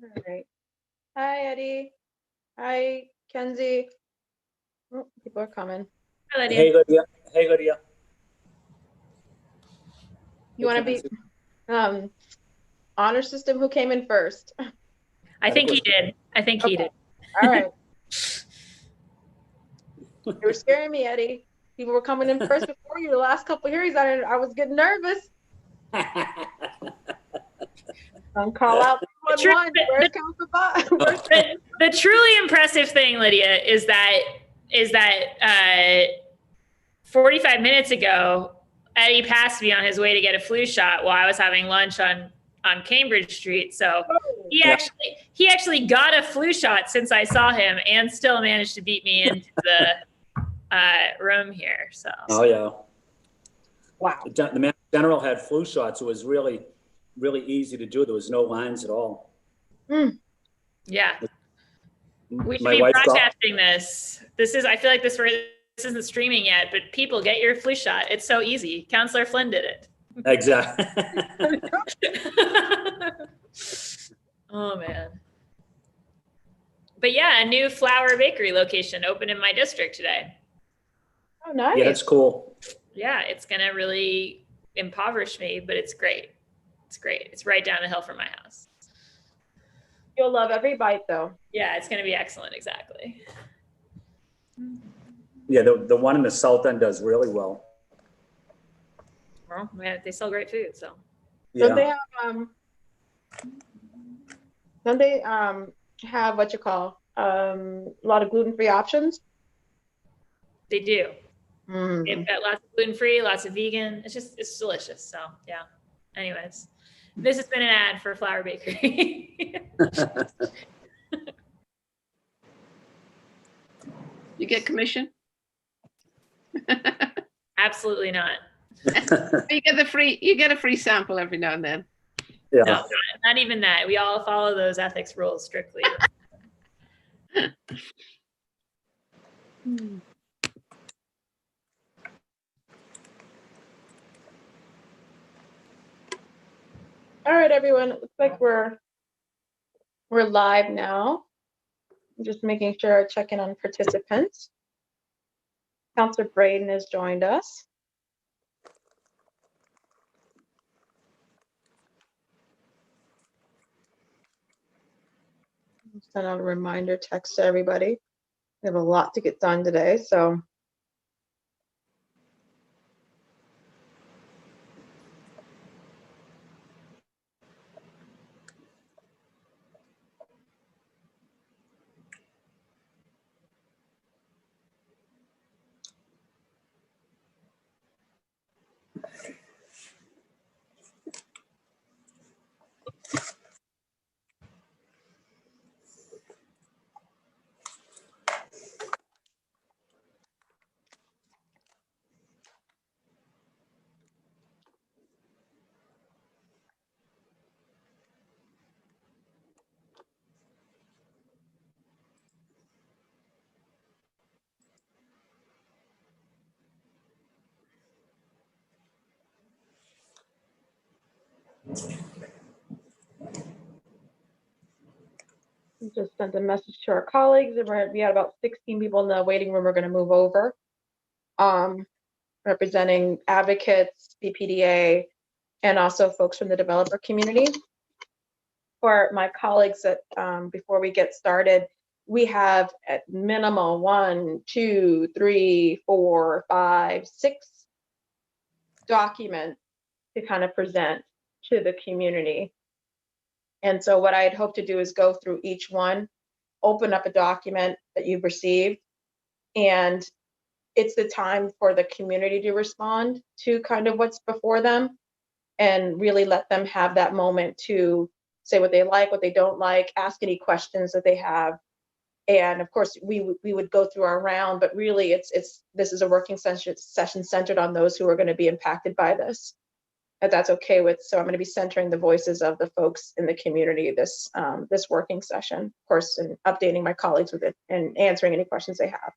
All right. Hi, Eddie. Hi, Kenzie. Oh, people are coming. Hi, Lydia. Hey, Lydia. Hey, Lydia. You want to be honor system? Who came in first? I think he did. I think he did. All right. You were scaring me, Eddie. People were coming in first before you. The last couple of hearings, I was getting nervous. Call out 111. Where's council box? The truly impressive thing, Lydia, is that 45 minutes ago, Eddie passed me on his way to get a flu shot while I was having lunch on Cambridge Street. So he actually got a flu shot since I saw him, and still managed to beat me into the room here. So. Oh yeah. Wow. The Mass General had flu shots. It was really, really easy to do. There was no lines at all. Yeah. We should My be wife broadcasting this. I feel like this isn't streaming yet, but people, get your flu shot. It's so easy. Counselor Flynn did it. Exactly. Oh man. But yeah, a new flour bakery location opened in my district today. Oh, nice. Yeah, that's cool. Yeah, it's gonna really impoverish me, but it's great. It's great. It's right down the hill from my house. You'll love every bite, though. Yeah, it's gonna be excellent. Exactly. Yeah, the one in the South End does really well. Well, man, they sell great food, so. Yeah. Don't they have what you call a lot of gluten-free options? They do. They've got lots of gluten-free, lots of vegan. It's delicious. So yeah. Anyways, this has been an ad for Flour Bakery. You get commission? Absolutely not. You get a free sample every now and then. Yeah. No, not even that. We all follow those ethics rules strictly. All right, everyone. It looks like we're live now. I'm just making sure I check in on participants. Counselor Braden has joined us. I'll send out a reminder text to everybody. We have a lot to get done today, so. We just sent a message to our colleagues, and we had about 16 people in the waiting room. We're going to move over, representing advocates, BPDA, and also folks from the developer community. For my colleagues, that before we get started, we have at minimum 1, 2, 3, 4, 5, 6 documents to kind of present to the community. And so what I'd hope to do is go through each one, open up a document that you've received, and it's the time for the community to respond to kind of what's before them, and really let them have that moment to say what they like, what they don't like, ask any questions that they have. And of course, we would go through our round, but really this is a working session centered on those who are going to be impacted by this. If that's okay with, so I'm going to be centering the voices of the folks in the community this working session, of course, and updating my colleagues with it and answering any questions they have.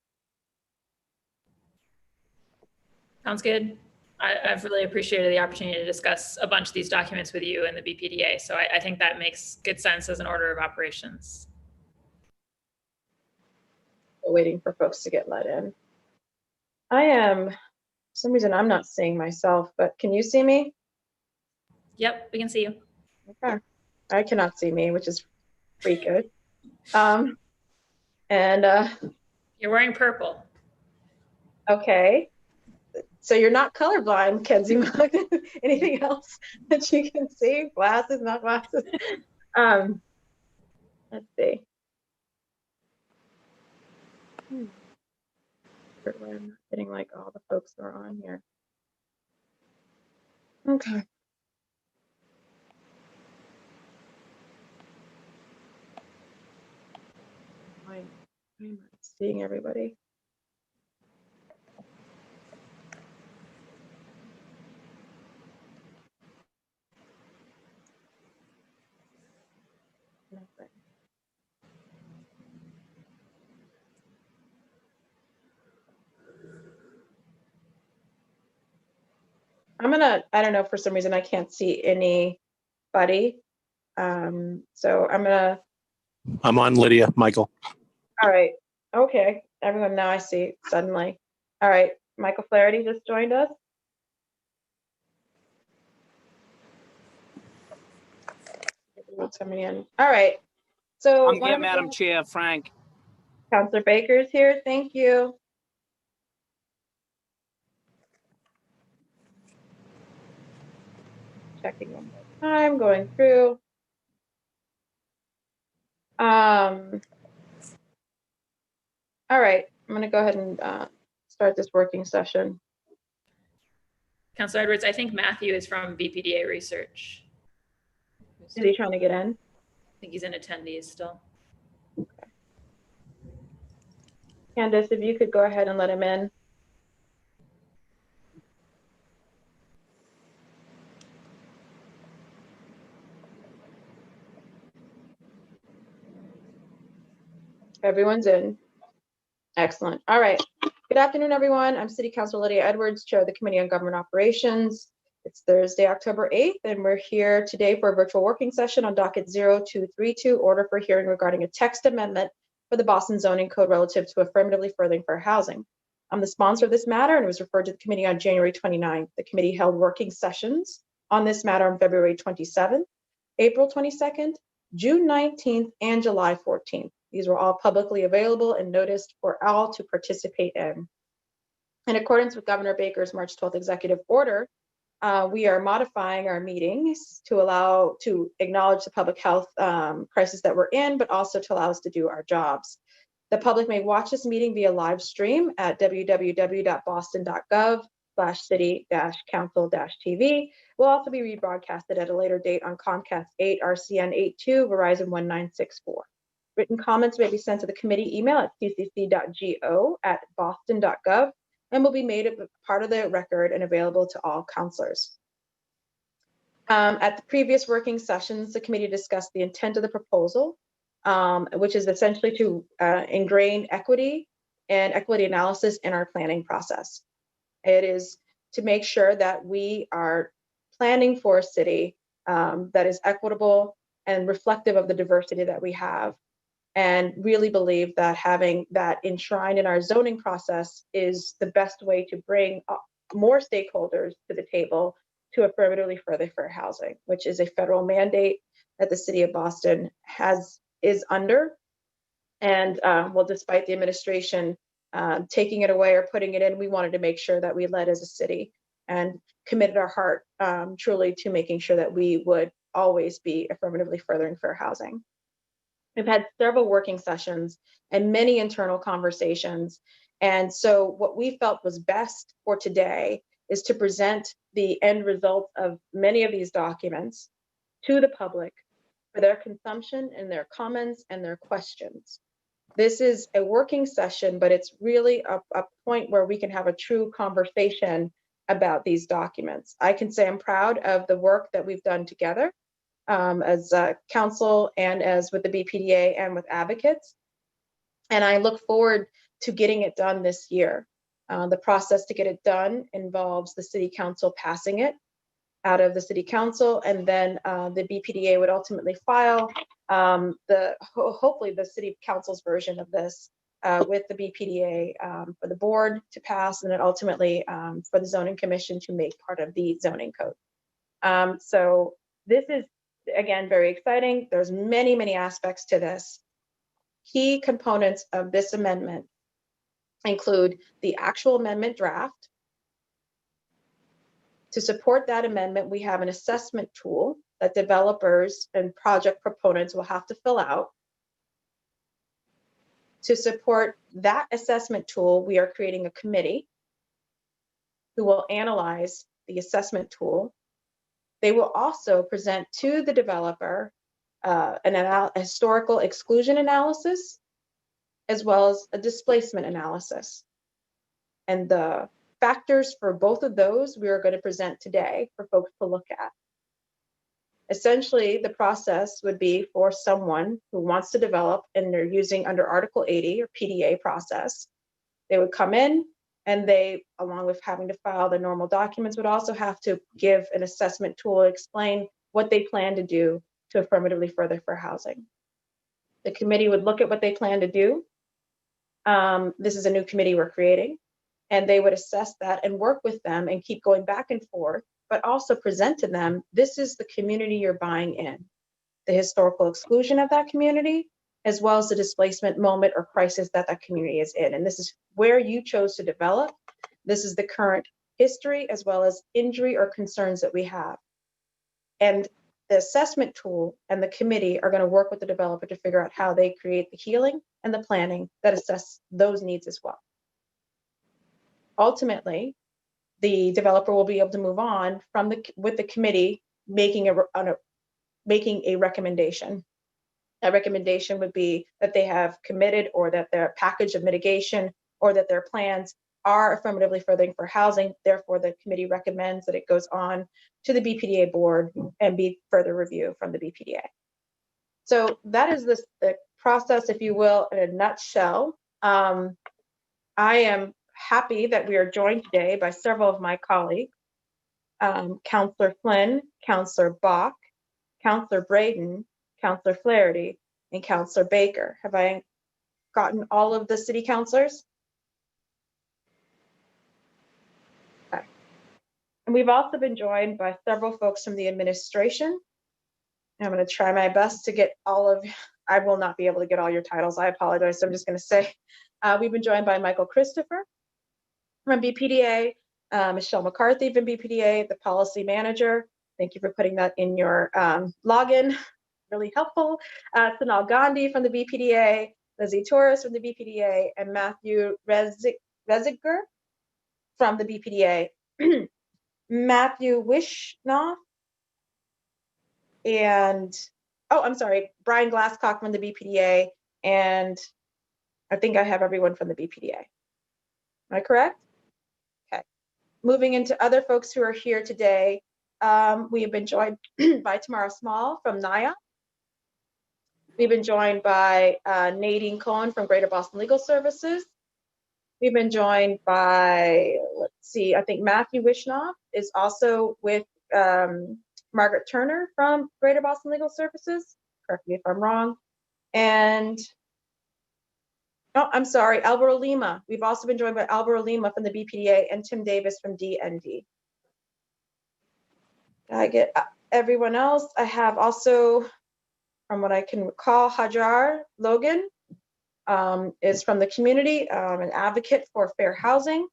Sounds good. I've really appreciated the opportunity to discuss a bunch of these documents with you and the BPDA. So I think that makes good sense as an order of operations. Waiting for folks to get let in. For some reason, I'm not seeing myself, but can you see me? Yep, we can see you. Okay. I cannot see me, which is pretty good. You're wearing purple. Okay. So you're not colorblind, Kenzie. Anything else that you can see? Glasses, not glasses. Let's see. Where I'm not getting like all the folks that are on here. Okay. I'm not seeing everybody. Nothing. I don't know, for some reason I can't see anybody. So I'm on Lydia, Michael. all right. Okay. Everyone, now I see suddenly. All right. Michael Flaherty just joined us. Everyone's coming in. All right. So I'm here, Madam Chair, Frank. Councilor Baker's here. Thank you. Checking one more time, going through. All right, I'm gonna go ahead and start this working session. Councilor Edwards, I think Matthew is from BPDA Research. Is he trying to get in? I think he's in attendees still. Okay. Candace, if you could go ahead and let him in. Everyone's in. Excellent. All right. Good afternoon, everyone. I'm City Councilor Lydia Edwards, Chair of the Committee on Government Operations. It's Thursday, October 8th, and we're here today for a virtual working session on docket 0232, order for hearing regarding a text amendment for the Boston zoning code relative to affirmatively furthering fair housing. I'm the sponsor of this matter, and it was referred to the committee on January 29th. The committee held working sessions on this matter on February 27th, April 22nd, June 19th, and July 14th. These were all publicly available and noticed for all to participate in. In accordance with Governor Baker's March 12th executive order, we are modifying our meetings to acknowledge the public health crisis that we're in, but also to allow us to do our jobs. The public may watch this meeting via live stream at www.boston.gov/city-council-tv. Will also be rebroadcasted at a later date on Comcast 8, RCN 82, Verizon 1964. Written comments may be sent to the committee email at ccc.go@boston.gov and will be made a part of the record and available to all counselors. At the previous working sessions, the committee discussed the intent of the proposal, which is essentially to ingrain equity and equity analysis in our planning process. It is to make sure that we are planning for a city that is equitable and reflective of the diversity that we have, and really believe that having that enshrined in our zoning process is the best way to bring more stakeholders to the table to affirmatively further fair housing, which is a federal mandate that the city of Boston is under. And well, despite the administration taking it away or putting it in, we wanted to make sure that we led as a city and committed our heart truly to making sure that we would always be affirmatively furthering fair housing. We've had several working sessions and many internal conversations. And so what we felt was best for today is to present the end results of many of these documents to the public for their consumption and their comments and their questions. This is a working session, but it's really a point where we can have a true conversation about these documents. I can say I'm proud of the work that we've done together as council and as with the BPDA and with advocates. And I look forward to getting it done this year. The process to get it done involves the city council passing it out of the city council, and then the BPDA would ultimately file hopefully the city council's version of this with the BPDA for the board to pass, and then ultimately for the zoning commission to make part of the zoning code. So this is, again, very exciting. There's many, many aspects to this. Key components of this amendment include the actual amendment draft. To support that amendment, we have an assessment tool that developers and project proponents will have to fill out. To support that assessment tool, we are creating a committee who will analyze the assessment tool. They will also present to the developer a historical exclusion analysis, as well as a displacement analysis. And the factors for both of those we are going to present today for folks to look at. Essentially, the process would be for someone who wants to develop and they're using under Article 80 or PDA process. They would come in and they, along with having to file the normal documents, would also have to give an assessment tool to explain what they plan to do to affirmatively further for housing. The committee would look at what they plan to do. This is a new committee we're creating, and they would assess that and work with them and keep going back and forth, but also present to them, this is the community you're buying in, the historical exclusion of that community, as well as the displacement moment or crisis that that community is in. And this is where you chose to develop. This is the current history, as well as injury or concerns that we have. And the assessment tool and the committee are going to work with the developer to figure out how they create the healing and the planning that assess those needs as well. Ultimately, the developer will be able to move on from with the committee making a recommendation. That recommendation would be that they have committed, or that their package of mitigation, or that their plans are affirmatively furthering for housing. Therefore, the committee recommends that it goes on to the BPDA board and be further review from the BPDA. So that is the process, if you will, in a nutshell. I am happy that we are joined today by several of my colleagues, Councillor Flynn, Councillor Bach, Councillor Braden, Councillor Flaherty, and Councillor Baker. Have I gotten all of the city councillors? Okay. And we've also been joined by several folks from the administration. I'm going to try my best to get all of, I will not be able to get all your titles. I apologize. So I'm just going to say, we've been joined by Michael Christopher from BPDA, Michelle McCarthy from BPDA, the policy manager. Thank you for putting that in your login. Really helpful. Sanal Gandhi from the BPDA, Lizzie Torres from the BPDA, and Matthew Reziger from the BPDA. Matthew Wishnoff and, oh, I'm sorry, Brian Glasscock from the BPDA, and I think I have everyone from the BPDA. Am I correct? Okay. Moving into other folks who are here today, we have been joined by Tamara Small from NIA. We've been joined by Nadine Cohen from Greater Boston Legal Services. We've been joined by, let's see, I think Matthew Wishnoff is also with Margaret Turner from Greater Boston Legal Services. Correct me if I'm wrong. And, oh, I'm sorry, Alvaro Lima. We've also been joined by Alvaro Lima from the BPDA and Tim Davis from DND. Did I get everyone else? I have also, from what I can recall, Hajar Logan is from the community, an advocate for fair housing.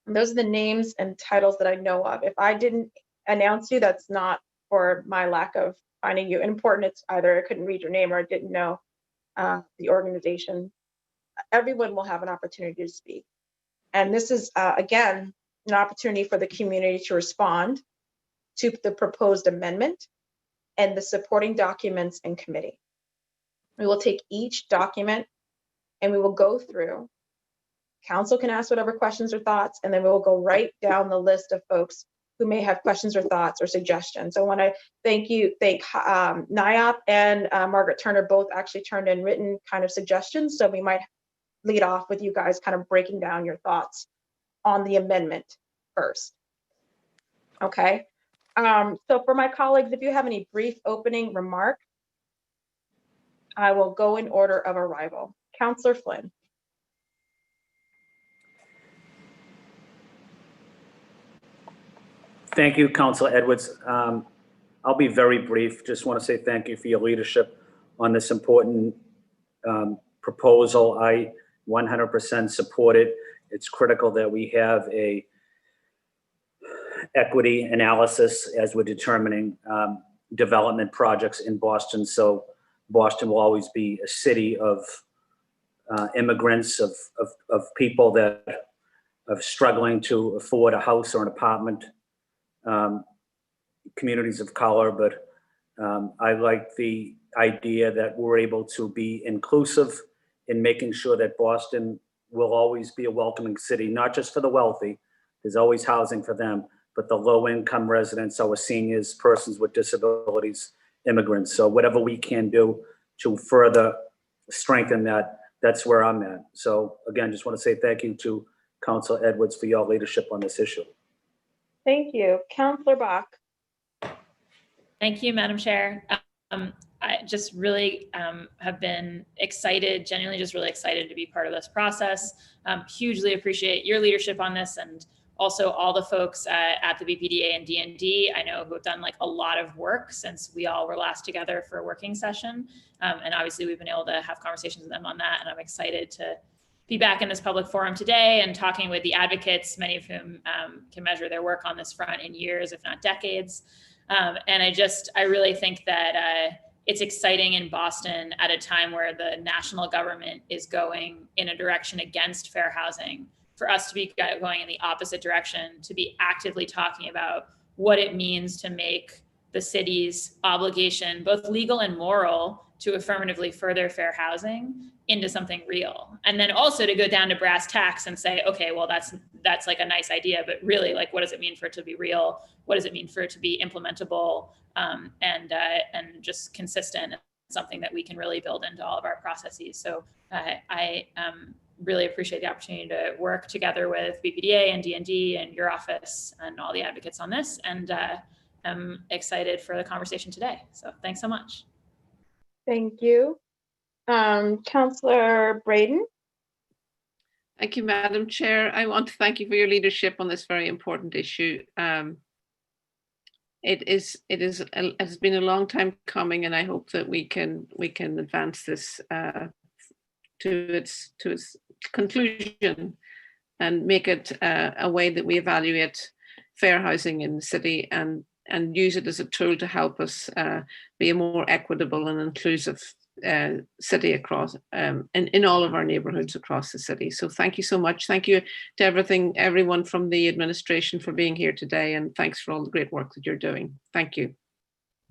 And those are the names and titles that I know of. If I didn't announce you, that's not for my lack of finding you important. It's either I couldn't read your name or I didn't know the organization. Everyone will have an opportunity to speak. And this is, again, an opportunity for the community to respond to the proposed amendment and the supporting documents in committee. We will take each document and we will go through. Council can ask whatever questions or thoughts, and then we will go right down the list of folks who may have questions or thoughts or suggestions. So I want to thank NIOP and Margaret Turner both actually turned in written kind of suggestions. So we might lead off with you guys kind of breaking down your thoughts on the amendment first. Okay. So for my colleagues, if you have any brief opening remarks, I will go in order of arrival. Councillor Flynn. Thank you, Councilor Edwards. I'll be very brief. Just want to say thank you for your leadership on this important proposal. I 100% support it. It's critical that we have a equity analysis as we're determining development projects in Boston. So Boston will always be a city of immigrants, of people that are struggling to afford a house or an apartment, communities of color. But I like the idea that we're able to be inclusive in making sure that Boston will always be a welcoming city, not just for the wealthy, there's always housing for them, but the low-income residents, our seniors, persons with disabilities, immigrants. So whatever we can do to further strengthen that, that's where I'm at. So again, just want to say thank you to Councilor Edwards for your leadership on this issue. Thank you. Councillor Bach. Thank you, Madam Chair. I just really have been excited, genuinely just really excited to be part of this process. Hugely appreciate your leadership on this, and also all the folks at the BPDA and D&D, I know, who have done like a lot of work since we all were last together for a working session. And obviously we've been able to have conversations with them on that. And I'm excited to be back in this public forum today and talking with the advocates, many of whom can measure their work on this front in years, if not decades. And I really think that it's exciting in Boston at a time where the national government is going in a direction against fair housing, for us to be going in the opposite direction, to be actively talking about what it means to make the city's obligation, both legal and moral, to affirmatively further fair housing into something real. And then also to go down to brass tacks and say, okay, well, that's like a nice idea, but really, like, what does it mean for it to be real? What does it mean for it to be implementable and just consistent, something that we can really build into all of our processes. So I really appreciate the opportunity to work together with BPDA and D&D and your office and all the advocates on this. And I'm excited for the conversation today. So thanks so much. Thank you. Councillor Braden. Thank you, Madam Chair. I want to thank you for your leadership on this very important issue. It has been a long time coming, and I hope that we can advance this to its conclusion and make it a way that we evaluate fair housing in the city and use it as a tool to help us be a more equitable and inclusive city across in all of our neighborhoods across the city. So thank you so much. Thank you to everyone from the administration for being here today, and thanks for all the great work that you're doing. Thank you.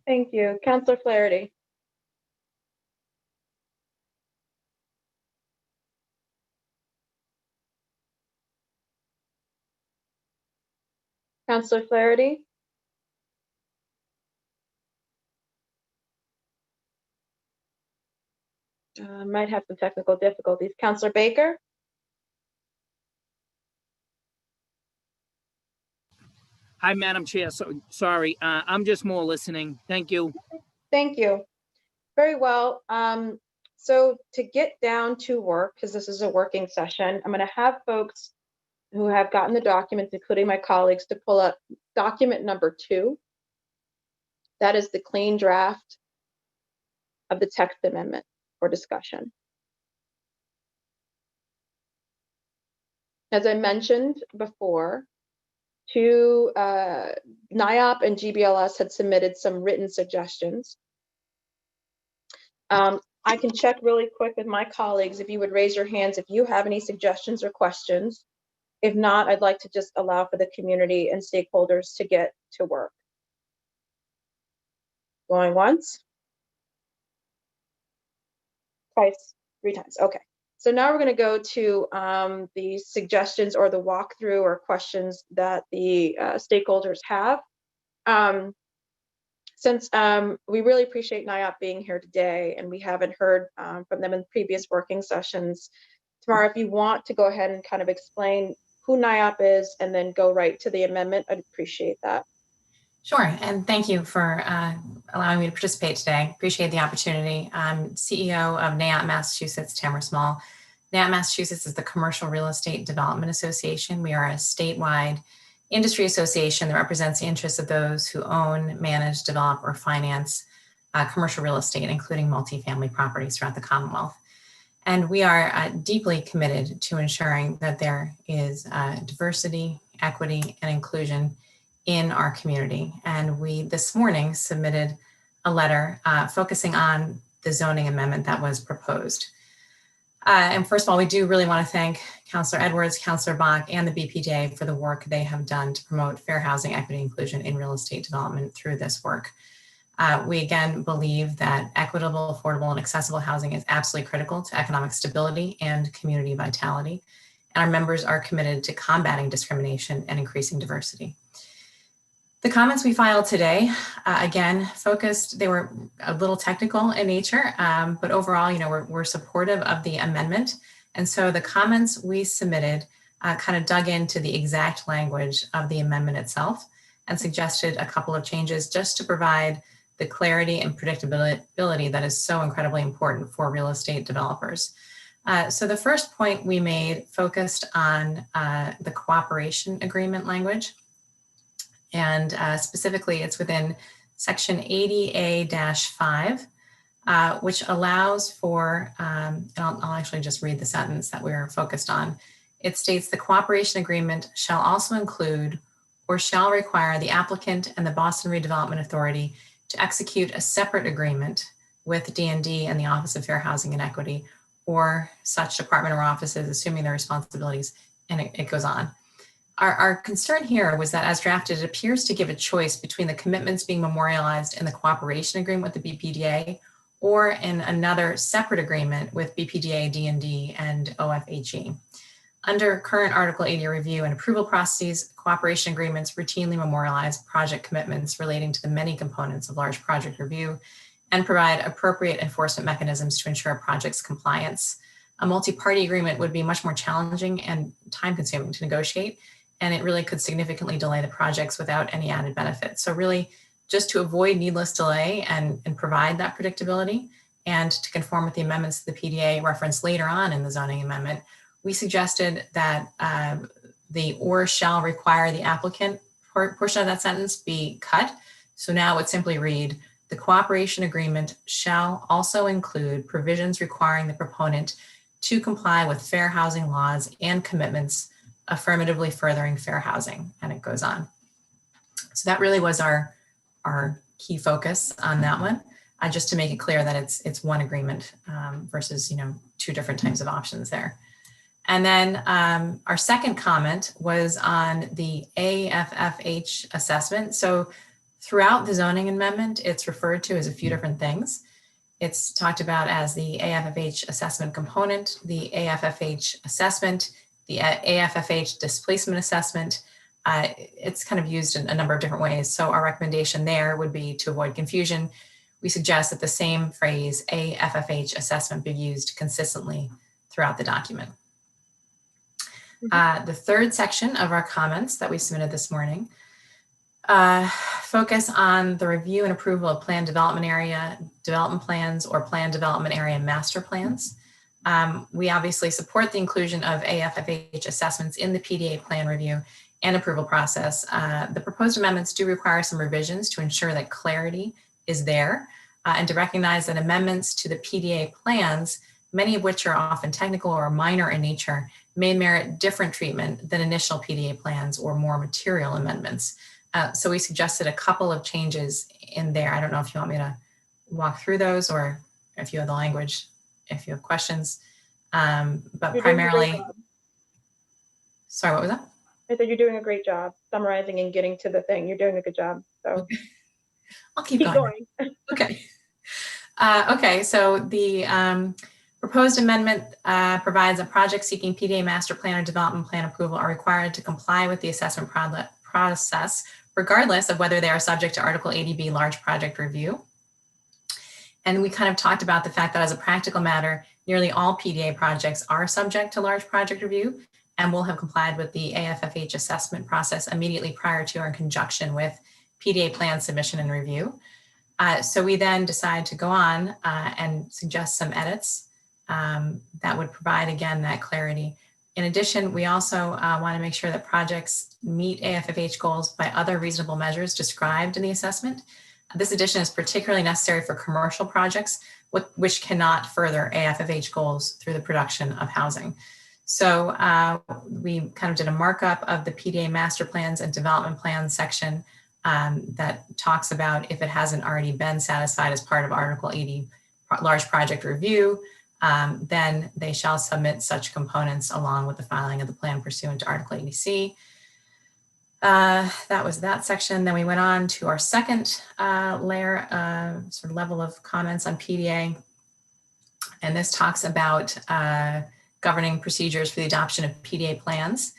Thank you. Councillor Flaherty. Councillor Flaherty. Might have some technical difficulties. Councillor Baker. Hi, Madam Chair. So sorry, I'm just more listening. Thank you. Thank you. Very well. So to get down to work, because this is a working session, I'm going to have folks who have gotten the documents, including my colleagues, to pull up document number 2. That is the clean draft of the text amendment for discussion. As I mentioned before, NIOP and GBLS had submitted some written suggestions. I can check really quick with my colleagues if you would raise your hands if you have any suggestions or questions. If not, I'd like to just allow for the community and stakeholders to get to work. Going once. Twice, 3 times. Okay. So now we're going to go to the suggestions or the walkthrough or questions that the stakeholders have. Since we really appreciate NIOP being here today, and we haven't heard from them in previous working sessions, Tamara, if you want to go ahead and kind of explain who NIOP is, and then go right to the amendment. I'd appreciate that. Sure, and thank you for allowing me to participate today. Appreciate the opportunity. I'm CEO of NAIOP Massachusetts, Tamara Small. NAIOP Massachusetts is the Commercial Real Estate Development Association. We are a statewide industry association that represents the interests of those who own, manage, develop, or finance commercial real estate, including multifamily properties throughout the Commonwealth. And we are deeply committed to ensuring that there is diversity, equity, and inclusion in our community. And we this morning submitted a letter focusing on the zoning amendment that was proposed. And first of all, we do really want to thank Councillor Edwards, Councillor Bach, and the BPDA for the work they have done to promote fair housing, equity, inclusion in real estate development through this work. We again believe that equitable, affordable, and accessible housing is absolutely critical to economic stability and community vitality. And our members are committed to combating discrimination and increasing diversity. The comments we filed today, again, focused, they were a little technical in nature, but overall, we're supportive of the amendment. And so the comments we submitted kind of dug into the exact language of the amendment itself and suggested a couple of changes just to provide the clarity and predictability that is so incredibly important for real estate developers. So the first point we made focused on the cooperation agreement language. And specifically, it's within section 80A-5, which allows for, and I'll actually just read the sentence that we're focused on. It states the cooperation agreement shall also include or shall require the applicant and the Boston Redevelopment Authority to execute a separate agreement with D&D and the Office of Fair Housing and Equity or such department or offices, assuming their responsibilities, and it goes on. Our concern here was that as drafted, it appears to give a choice between the commitments being memorialized in the cooperation agreement with the BPDA or in another separate agreement with BPDA, D&D, and OFHE. Under current Article 80 review and approval processes, cooperation agreements routinely memorialize project commitments relating to the many components of large project review and provide appropriate enforcement mechanisms to ensure a project's compliance. A multi-party agreement would be much more challenging and time-consuming to negotiate, and it really could significantly delay the projects without any added benefit. So really, just to avoid needless delay and provide that predictability and to conform with the amendments to the PDA referenced later on in the zoning amendment, we suggested that the or shall require the applicant portion of that sentence be cut. So now it would simply read, the cooperation agreement shall also include provisions requiring the proponent to comply with fair housing laws and commitments affirmatively furthering fair housing, and it goes on. So that really was our key focus on that one, just to make it clear that it's one agreement versus two different types of options there. And then our second comment was on the AFFH assessment. So throughout the zoning amendment, it's referred to as a few different things. It's talked about as the AFFH assessment component, the AFFH assessment, the AFFH displacement assessment. It's kind of used in a number of different ways. So our recommendation there would be to avoid confusion. We suggest that the same phrase AFFH assessment be used consistently throughout the document. The third section of our comments that we submitted this morning focus on the review and approval of planned development area, development plans, or planned development area master plans. We obviously support the inclusion of AFFH assessments in the PDA plan review and approval process. The proposed amendments do require some revisions to ensure that clarity is there and to recognize that amendments to the PDA plans, many of which are often technical or minor in nature, may merit different treatment than initial PDA plans or more material amendments. So we suggested a couple of changes in there. I don't know if you want me to walk through those or if you have the language, if you have questions, but primarily, sorry, what was that? I said you're doing a great job summarizing and getting to the thing. You're doing a good job. So I'll keep going. Okay. Okay, so the proposed amendment provides a project seeking PDA master plan or development plan approval are required to comply with the assessment process, regardless of whether they are subject to Article 80B large project review. And we kind of talked about the fact that as a practical matter, nearly all PDA projects are subject to large project review. and will have complied with the AFFH assessment process immediately prior to or in conjunction with PDA plan submission and review. So we then decide to go on and suggest some edits that would provide, again, that clarity. In addition, we also want to make sure that projects meet AFFH goals by other reasonable measures described in the assessment. This addition is particularly necessary for commercial projects, which cannot further AFFH goals through the production of housing. So we kind of did a markup of the PDA master plans and development plans section that talks about if it hasn't already been satisfied as part of Article 80 large project review, then they shall submit such components along with the filing of the plan pursuant to Article 80C. That was that section. Then we went on to our second layer, sort of level of comments on PDA. And this talks about governing procedures for the adoption of PDA plans.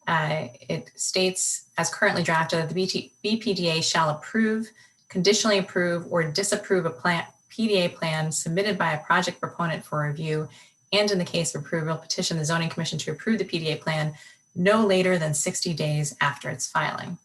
It states, as currently drafted, that the BPDA shall approve, conditionally approve, or disapprove a PDA plan submitted by a project proponent for review, and in the case of approval, petition the Zoning Commission to approve the PDA plan no later than 60 days after its filing.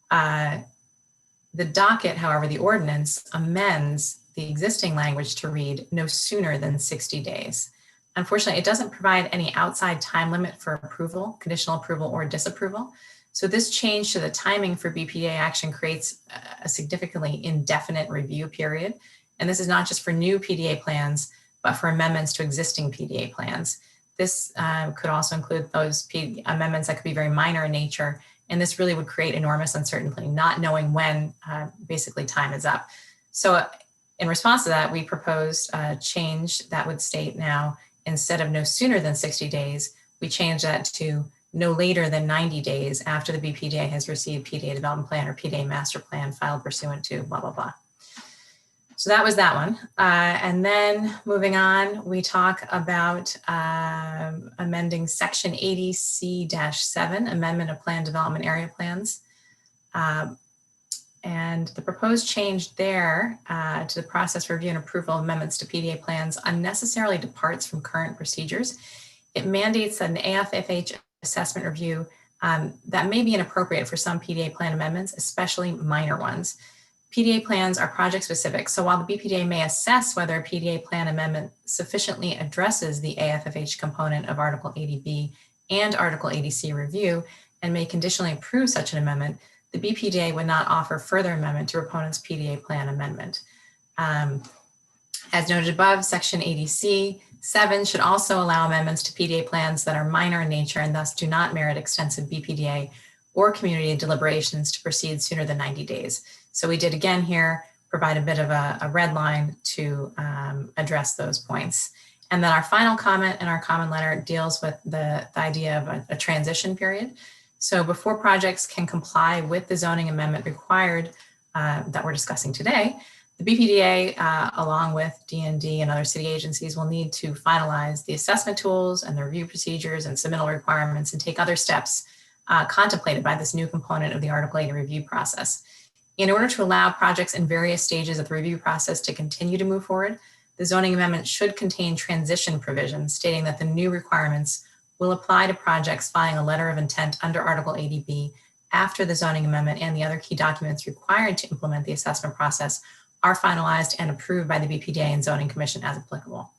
The docket, however, the ordinance amends the existing language to read no sooner than 60 days. Unfortunately, it doesn't provide any outside time limit for approval, conditional approval, or disapproval. So this change to the timing for BPDA action creates a significantly indefinite review period. And this is not just for new PDA plans, but for amendments to existing PDA plans. This could also include those amendments that could be very minor in nature. And this really would create enormous uncertainty, not knowing when basically time is up. So in response to that, we proposed a change that would state now, instead of no sooner than 60 days, we change that to no later than 90 days after the BPDA has received PDA development plan or PDA master plan filed pursuant to blah, blah, blah. So that was that one. And then moving on, we talk about amending section 80C-7, amendment of plan development area plans. And the proposed change there to the process for review and approval of amendments to PDA plans unnecessarily departs from current procedures. It mandates that an AFFH assessment review that may be inappropriate for some PDA plan amendments, especially minor ones. PDA plans are project specific, so while the BPDA may assess whether a PDA plan amendment sufficiently addresses the AFFH component of Article 80B and Article 80C review and may conditionally approve such an amendment, the BPDA would not offer further amendment to proponent's PDA plan amendment. As noted above, section 80C-7 should also allow amendments to PDA plans that are minor in nature and thus do not merit extensive BPDA or community deliberations to proceed sooner than 90 days. So we did again here, provide a bit of a red line to address those points. And then our final comment in our comment letter deals with the idea of a transition period. So before projects can comply with the zoning amendment required that we're discussing today, the BPDA, along with DND and other city agencies, will need to finalize the assessment tools and the review procedures and submittal requirements and take other steps contemplated by this new component of the Article 80 review process. In order to allow projects in various stages of the review process to continue to move forward, the zoning amendment should contain transition provisions stating that the new requirements will apply to projects filing a letter of intent under Article 80B after the zoning amendment and the other key documents required to implement the assessment process are finalized and approved by the BPDA and Zoning Commission as applicable.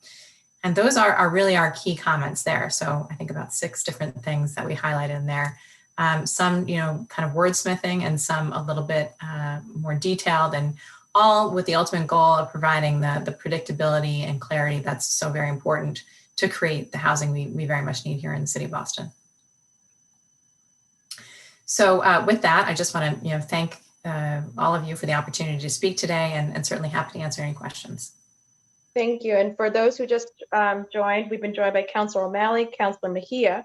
And those are really our key comments there. So I think about 6 different things that we highlighted in there. Some, kind of wordsmithing and some a little bit more detailed, and all with the ultimate goal of providing the predictability and clarity that's so very important to create the housing we very much need here in the city of Boston. So with that, I just want to thank all of you for the opportunity to speak today, and certainly happy to answer any questions. Thank you. And for those who just joined, we've been joined by Councilor O'Malley, Councilor Mejia.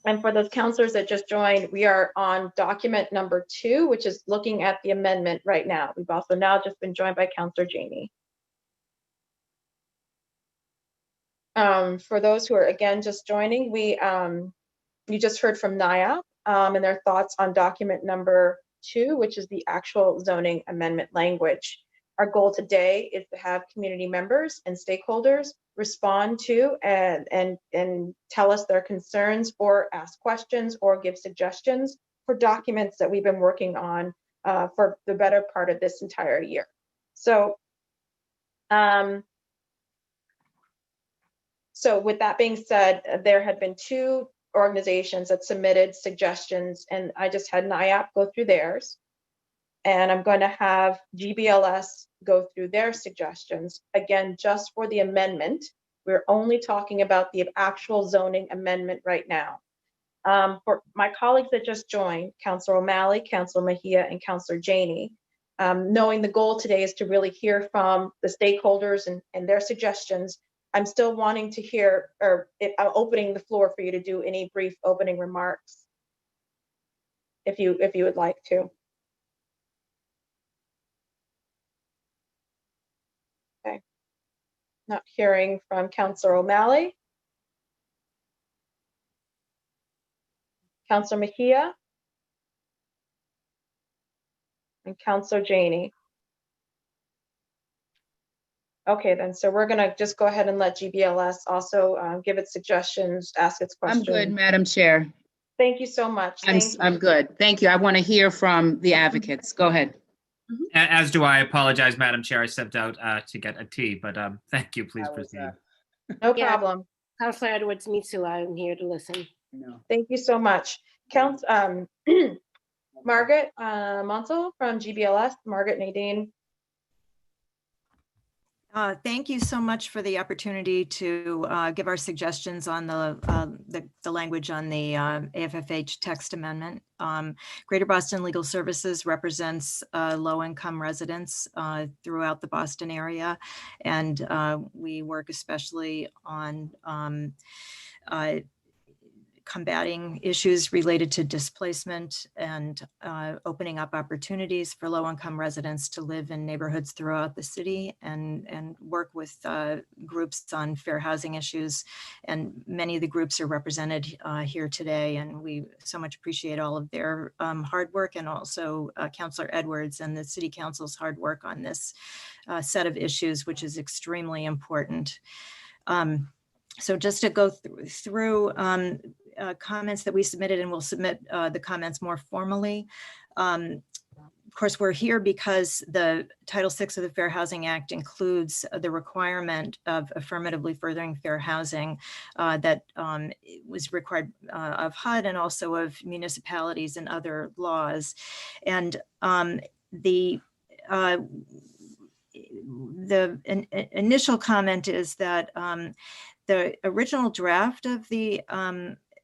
And for those councilors that just joined, we are on document number 2, which is looking at the amendment right now. We've also now just been joined by Councilor Janey. For those who are again just joining, you just heard from NIA and their thoughts on document number 2, which is the actual zoning amendment language. Our goal today is to have community members and stakeholders respond to and tell us their concerns or ask questions or give suggestions for documents that we've been working on for the better part of this entire year. So, so with that being said, there had been 2 organizations that submitted suggestions, and I just had NIAP go through theirs. And I'm going to have GBLS go through their suggestions. Again, just for the amendment. We're only talking about the actual zoning amendment right now. For my colleagues that just joined, Councilor O'Malley, Councilor Mejia, and Councilor Janey, knowing the goal today is to really hear from the stakeholders and their suggestions, I'm still wanting to hear, or I'm opening the floor for you to do any brief opening remarks, if you would like to. Okay. Not hearing from Councilor O'Malley. Councilor Mejia. And Councilor Janey. Okay, then, so we're gonna just go ahead and let GBLS also give its suggestions, ask its I'm questions. good, Madam Chair. Thank you so much. Thank you. I'm good. Thank you. I want to hear from the advocates. Go ahead. As do I. Apologize, Madam Chair. I stepped out to get a tea, but thank you. Please proceed. No Yeah. problem. Counselor Edwards, me too. I'm here to listen. No. Thank you so much. Margaret Monsell from GBLS, Margaret Nadine. Thank you so much for the opportunity to give our suggestions on the language on the AFFH text amendment. Greater Boston Legal Services represents low-income residents throughout the Boston area, and we work especially on combating issues related to displacement and opening up opportunities for low-income residents to live in neighborhoods throughout the city and work with groups on fair housing issues. And many of the groups are represented here today, and we so much appreciate all of their hard work, and also Councilor Edwards and the City Council's hard work on this set of issues, which is extremely important. So just to go through comments that we submitted, and we'll submit the comments more formally. Of course, we're here because the Title VI of the Fair Housing Act includes the requirement of affirmatively furthering fair housing that was required of HUD and also of municipalities and other laws. And the initial comment is that the original draft of the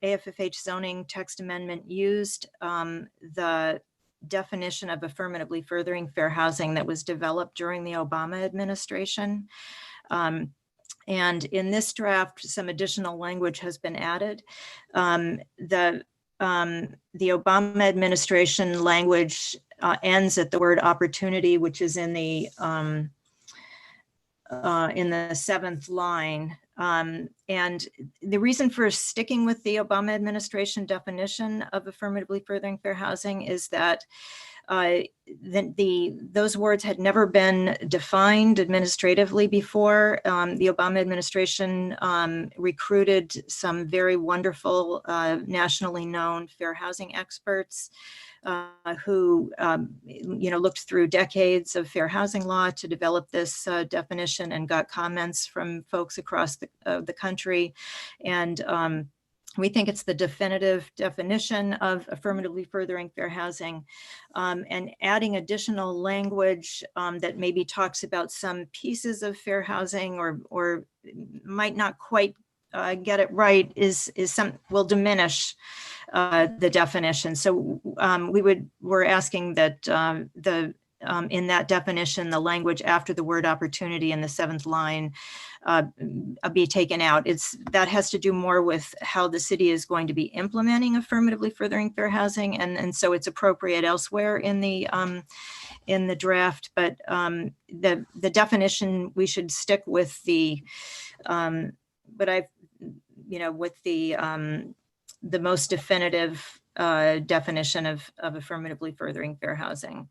AFFH zoning text amendment used the definition of affirmatively furthering fair housing that was developed during the Obama administration. And in this draft, some additional language has been added. The Obama administration language ends at the word opportunity, which is in the 7th line. And the reason for sticking with the Obama administration definition of affirmatively furthering fair housing is that those words had never been defined administratively before. The Obama administration recruited some very wonderful nationally known fair housing experts who looked through decades of fair housing law to develop this definition, and got comments from folks across the country. And we think it's the definitive definition of affirmatively furthering fair housing, and adding additional language that maybe talks about some pieces of fair housing or might not quite get it right will diminish the definition. So we're asking that in that definition, the language after the word opportunity in the 7th line be taken out. That has to do more with how the city is going to be implementing affirmatively furthering fair housing, and so it's appropriate elsewhere in the draft. But the definition, we should stick with the the most definitive definition of affirmatively furthering fair housing.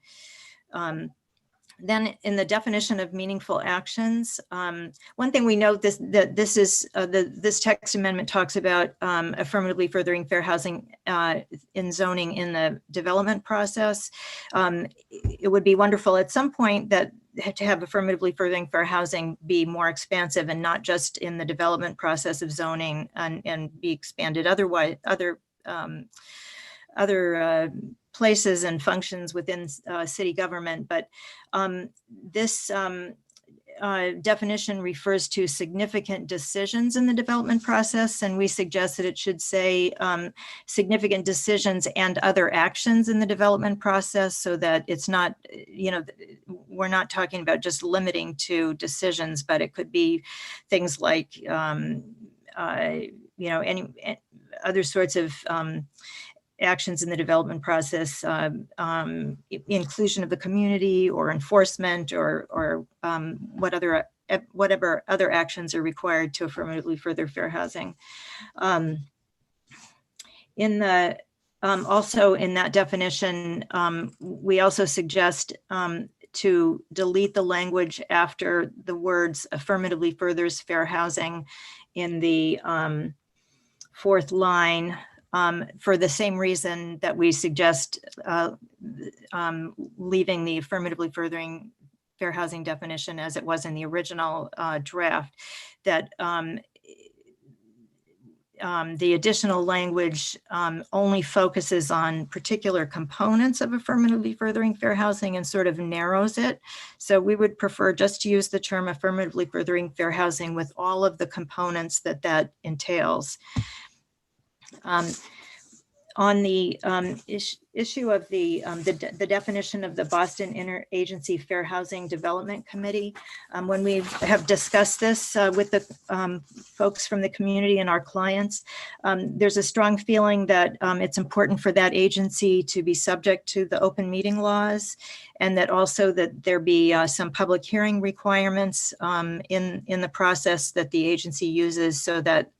Then in the definition of meaningful actions, one thing we note that this text amendment talks about affirmatively furthering fair housing in zoning in the development process. It would be wonderful at some point that to have affirmatively furthering fair housing be more expansive and not just in the development process of zoning and be expanded otherwise, other places and functions within city government. But this definition refers to significant decisions in the development process, and we suggest that it should say significant decisions and other actions in the development process, so that it's not, we're not talking about just limiting to decisions, but it could be things like, any other sorts of actions in the development process, inclusion of the community or enforcement or whatever other actions are required to affirmatively further fair housing. Also in that definition, we also suggest to delete the language after the words affirmatively furthers fair housing in the fourth line, for the same reason that we suggest leaving the affirmatively furthering fair housing definition as it was in the original draft, that the additional language only focuses on particular components of affirmatively furthering fair housing and sort of narrows it. So we would prefer just to use the term affirmatively furthering fair housing with all of the components that entails. On the issue of the definition of the Boston Interagency Fair Housing Development Committee, when we have discussed this with the folks from the community and our clients, there's a strong feeling that it's important for that agency to be subject to the open meeting laws, and that also that there be some public hearing requirements in the process that the agency uses, so that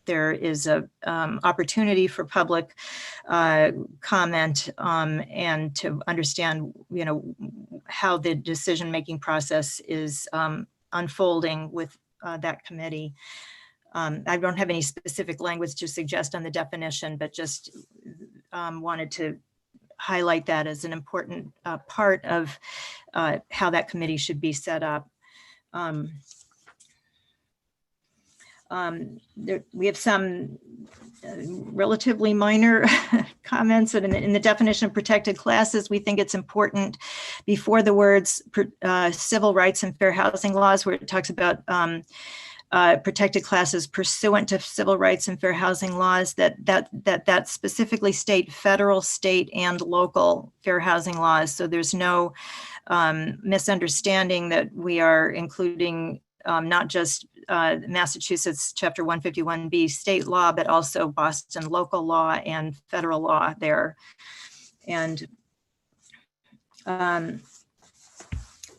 there is a opportunity for public comment and to understand, how the decision-making process is unfolding with that committee. I don't have any specific language to suggest on the definition, but just wanted to highlight that as an important part of how that committee should be set up. We have some relatively minor comments, but in the definition of protected classes, we think it's important before the words civil rights and fair housing laws, where it talks about protected classes pursuant to civil rights and fair housing laws, that specifically state federal, state, and local fair housing laws. So there's no misunderstanding that we are including not just Massachusetts Chapter 151B state law, but also Boston local law and federal law there. And on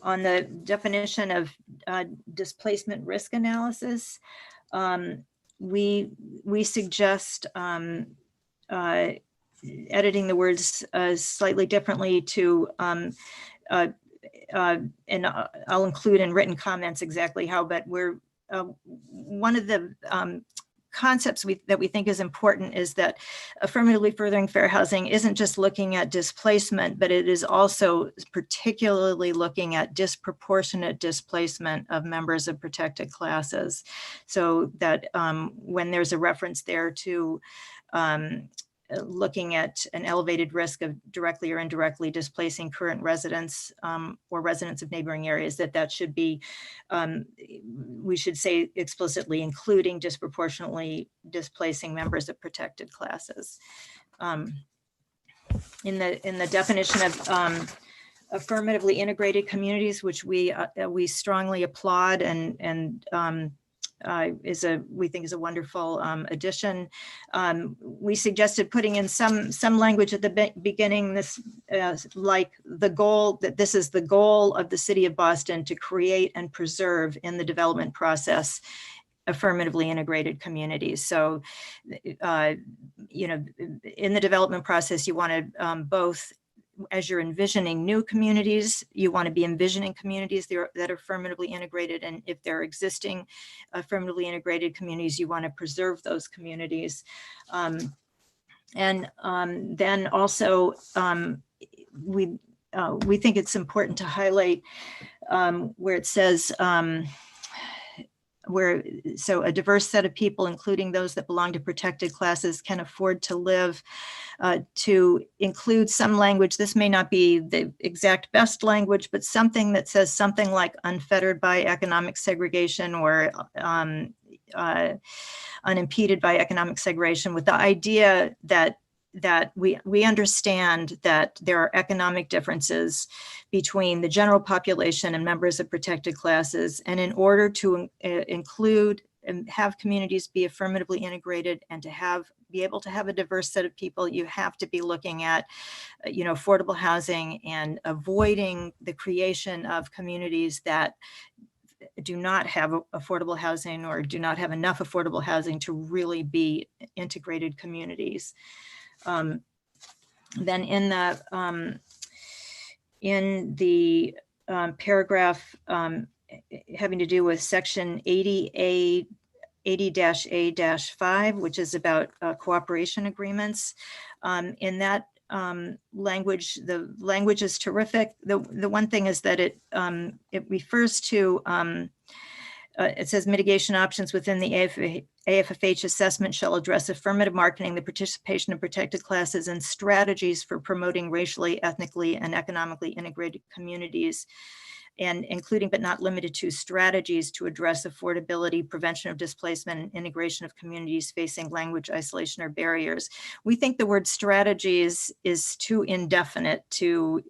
the definition of displacement risk analysis, we suggest editing the words slightly differently to and I'll include in written comments exactly how, but we're one of the concepts that we think is important is that affirmatively furthering fair housing isn't just looking at displacement, but it is also particularly looking at disproportionate displacement of members of protected classes. So that when there's a reference there to looking at an elevated risk of directly or indirectly displacing current residents or residents of neighboring areas, that should be, we should say explicitly, including disproportionately displacing members of protected classes. In the definition of affirmatively integrated communities, which we strongly applaud and we think is a wonderful addition. We suggested putting in some language at the beginning, this like the goal, that this is the goal of the city of Boston to create and preserve in the development process affirmatively integrated communities. So, in the development process, you want to both as you're envisioning new communities, you want to be envisioning communities that are affirmatively integrated. And if there are existing affirmatively integrated communities, you want to preserve those communities. Then also, we think it's important to highlight where it says, so a diverse set of people, including those that belong to protected classes, can afford to live, to include some language. This may not be the exact best language, but something that says something like unfettered by economic segregation or unimpeded by economic segregation, with the idea that we understand that there are economic differences between the general population and members of protected classes. And in order to include and have communities be affirmatively integrated and to be able to have a diverse set of people, you have to be looking at, affordable housing and avoiding the creation of communities that do not have affordable housing or do not have enough affordable housing to really be integrated communities. Then in the paragraph having to do with section 80-A-5, which is about cooperation agreements. In that language, the language is terrific. The one thing is that it refers to, it says mitigation options within the AFFH assessment shall address affirmative marketing, the participation of protected classes, and strategies for promoting racially, ethnically, and economically integrated communities, and including but not limited to strategies to address affordability, prevention of displacement, and integration of communities facing language isolation or barriers. We think the word strategies is too indefinite to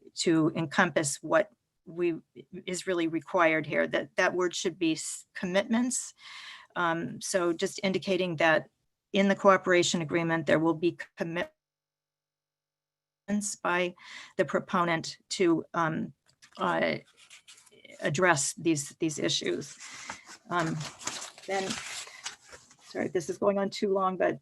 encompass what is really required here. That word should be commitments. So just indicating that in the cooperation agreement, there will be commitments by the proponent to address these issues. Then, sorry, this is going on too long, but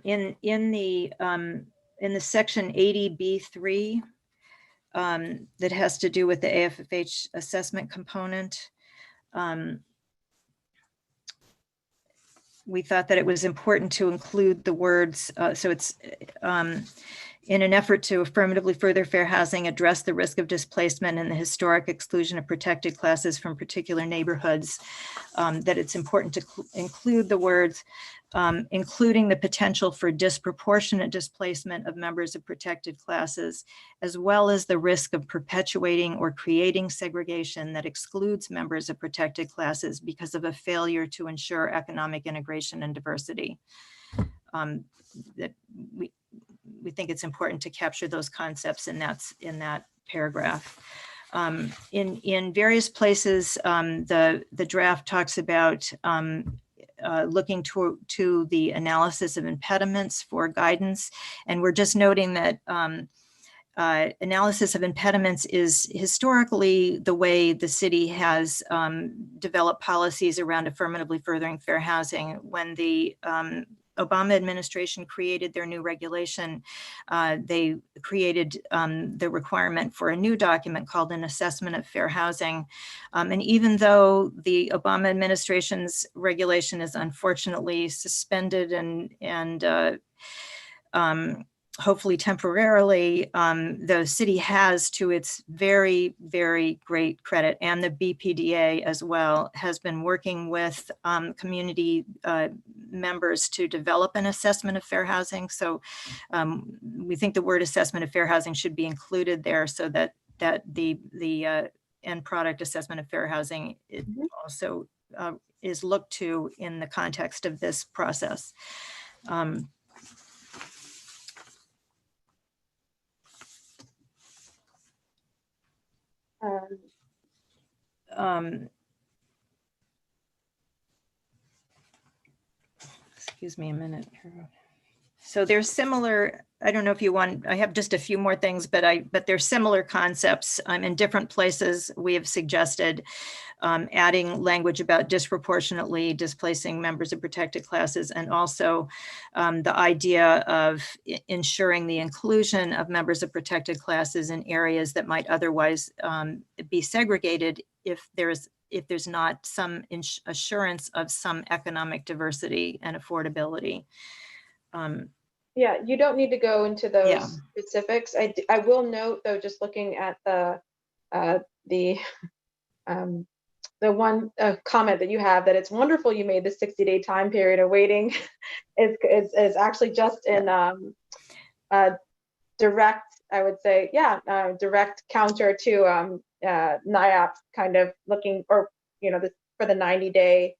in the section 80B3 that has to do with the AFFH assessment component, we thought that it was important to include the words, so it's in an effort to affirmatively further fair housing, address the risk of displacement and the historic exclusion of protected classes from particular neighborhoods, that it's important to include the words, including the potential for disproportionate displacement of members of protected classes, as well as the risk of perpetuating or creating segregation that excludes members of protected classes because of a failure to ensure economic integration and diversity. That we think it's important to capture those concepts in that paragraph. In various places, the draft talks about looking to the analysis of impediments for guidance. And we're just noting that analysis of impediments is historically the way the city has developed policies around affirmatively furthering fair housing. When the Obama administration created their new regulation, they created the requirement for a new document called an assessment of fair housing. And even though the Obama administration's regulation is unfortunately suspended and hopefully temporarily, the city has, to its very, very great credit, and the BPDA as well, has been working with community members to develop an assessment of fair housing. So we think the word assessment of fair housing should be included there, so that the end product assessment of fair housing also is looked to in the context of this process. Excuse me a minute. So there's similar, I don't know if you want, I have just a few more things, but there's similar concepts in different places. We have suggested adding language about disproportionately displacing members of protected classes, and also the idea of ensuring the inclusion of members of protected classes in areas that might otherwise be segregated if there's not some assurance of some economic diversity and affordability. Yeah, you don't need to go into those Yeah. specifics. I will note though, just looking at the one comment that you have, that it's wonderful you made the 60-day time period of waiting is actually just in direct, I would say, direct counter to NIAP kind of looking, or for the 90-day.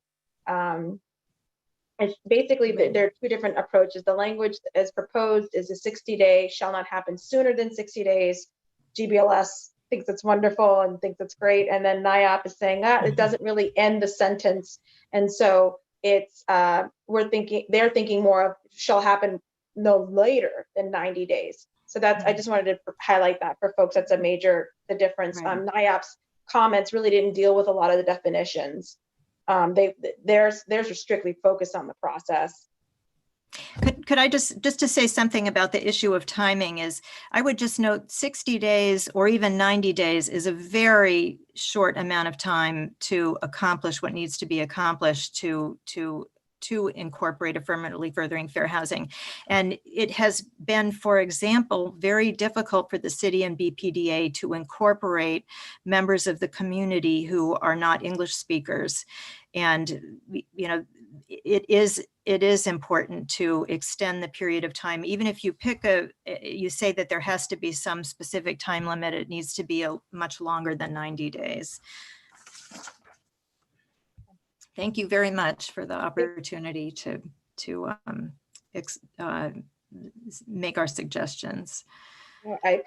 It's basically, there are two different approaches. The language as proposed is a 60-day, shall not happen sooner than 60 days. GBLS thinks it's wonderful and thinks it's great. And then NIAP is saying that it doesn't really end the sentence. And so it's, they're thinking more of shall happen no later than 90 days. So that's, I just wanted to highlight that for folks. That's the difference. Right. NIAP's comments really didn't deal with a lot of the definitions. Theirs are strictly focused on the process. Could I just to say something about the issue of timing is, I would just note 60 days or even 90 days is a very short amount of time to accomplish what needs to be accomplished to incorporate affirmatively furthering fair housing. And it has been, for example, very difficult for the city and BPDA to incorporate members of the community who are not English speakers. And, it is important to extend the period of time. Even if you you say that there has to be some specific time limit, it needs to be much longer than 90 days. Thank you very much for the opportunity to make our suggestions. I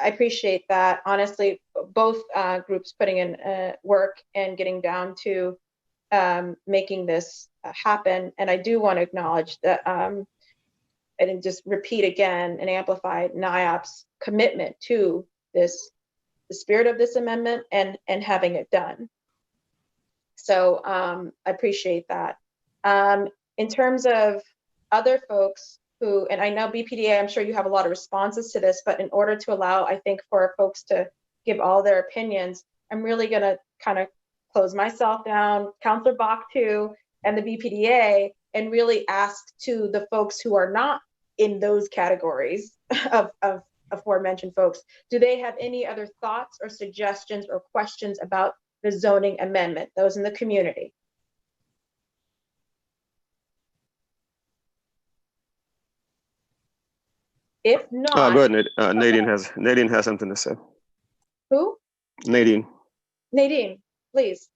appreciate that. Honestly, both groups putting in work and getting down to making this happen. And I do want to acknowledge that and just repeat again and amplify NIAP's commitment to the spirit of this amendment and having it done. So I appreciate that. In terms of other folks who, and I know BPDA, I'm sure you have a lot of responses to this, but in order to allow, I think, for folks to give all their opinions, I'm really going to kind of close myself down, Councillor Bach too, and the BPDA, and really ask to the folks who are not in those categories of aforementioned folks, do they have any other thoughts or suggestions or questions about the zoning amendment, those in the community? If not, go ahead, Nadine has something to say. Who? Nadine, please.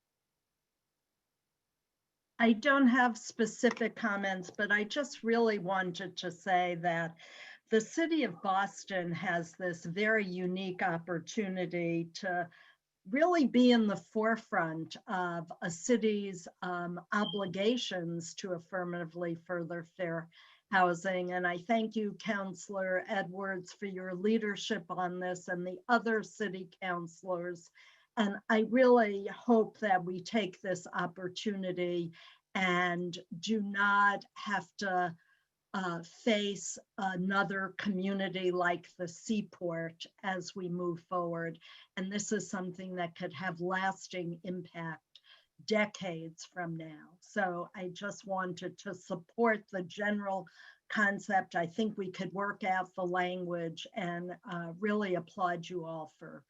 I don't have specific comments, but I just really wanted to say that the city of Boston has this very unique opportunity to really be in the forefront of a city's obligations to affirmatively further fair housing. And I thank you, Councillor Edwards, for your leadership on this, and the other city councilors. And I really hope that we take this opportunity and do not have to face another community like the Seaport as we move forward. And this is something that could have lasting impact decades from now. So I just wanted to support the general concept. I think we could work out the language, and really applaud you all for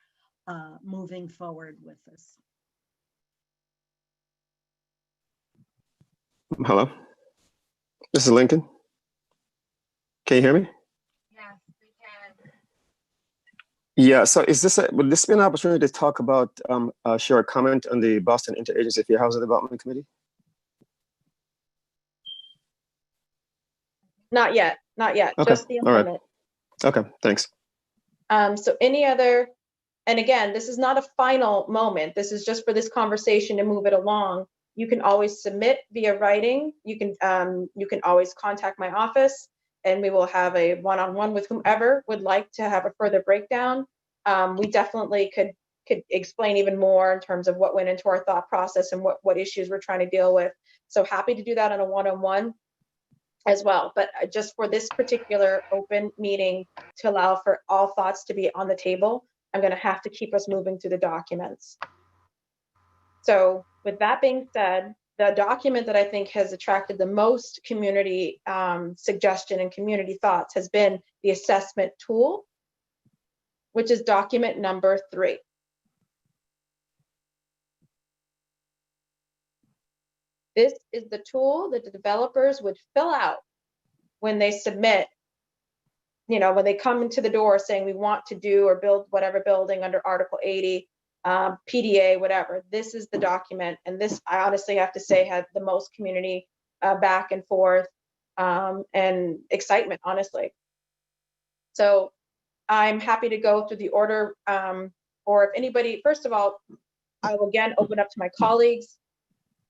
moving forward with this. hello. This is Lincoln. Can you hear me? Yes, we can. Yeah, so would this be an opportunity to talk about, share a comment on the Boston Interagency Fair Housing Development Committee? Not yet, Okay, just the all right. amendment. Okay, thanks. So any other, and again, this is not a final moment. This is just for this conversation to move it along. You can always submit via writing. You can always contact my office, and we will have a one-on-one with whomever would like to have a further breakdown. We definitely could explain even more in terms of what went into our thought process and what issues we're trying to deal with. So happy to do that on a one-on-one as well. But just for this particular open meeting to allow for all thoughts to be on the table, I'm going to have to keep us moving through the documents. So with that being said, the document that I think has attracted the most community suggestion and community thoughts has been the assessment tool, which is document number 3. This is the tool that the developers would fill out when they submit, when they come into the door saying we want to do or build whatever building under Article 80, PDA, whatever. This is the document. And this, I honestly have to say, had the most community back and forth and excitement, honestly. So I'm happy to go through the order, or if anybody, first of all, I will again open up to my colleagues.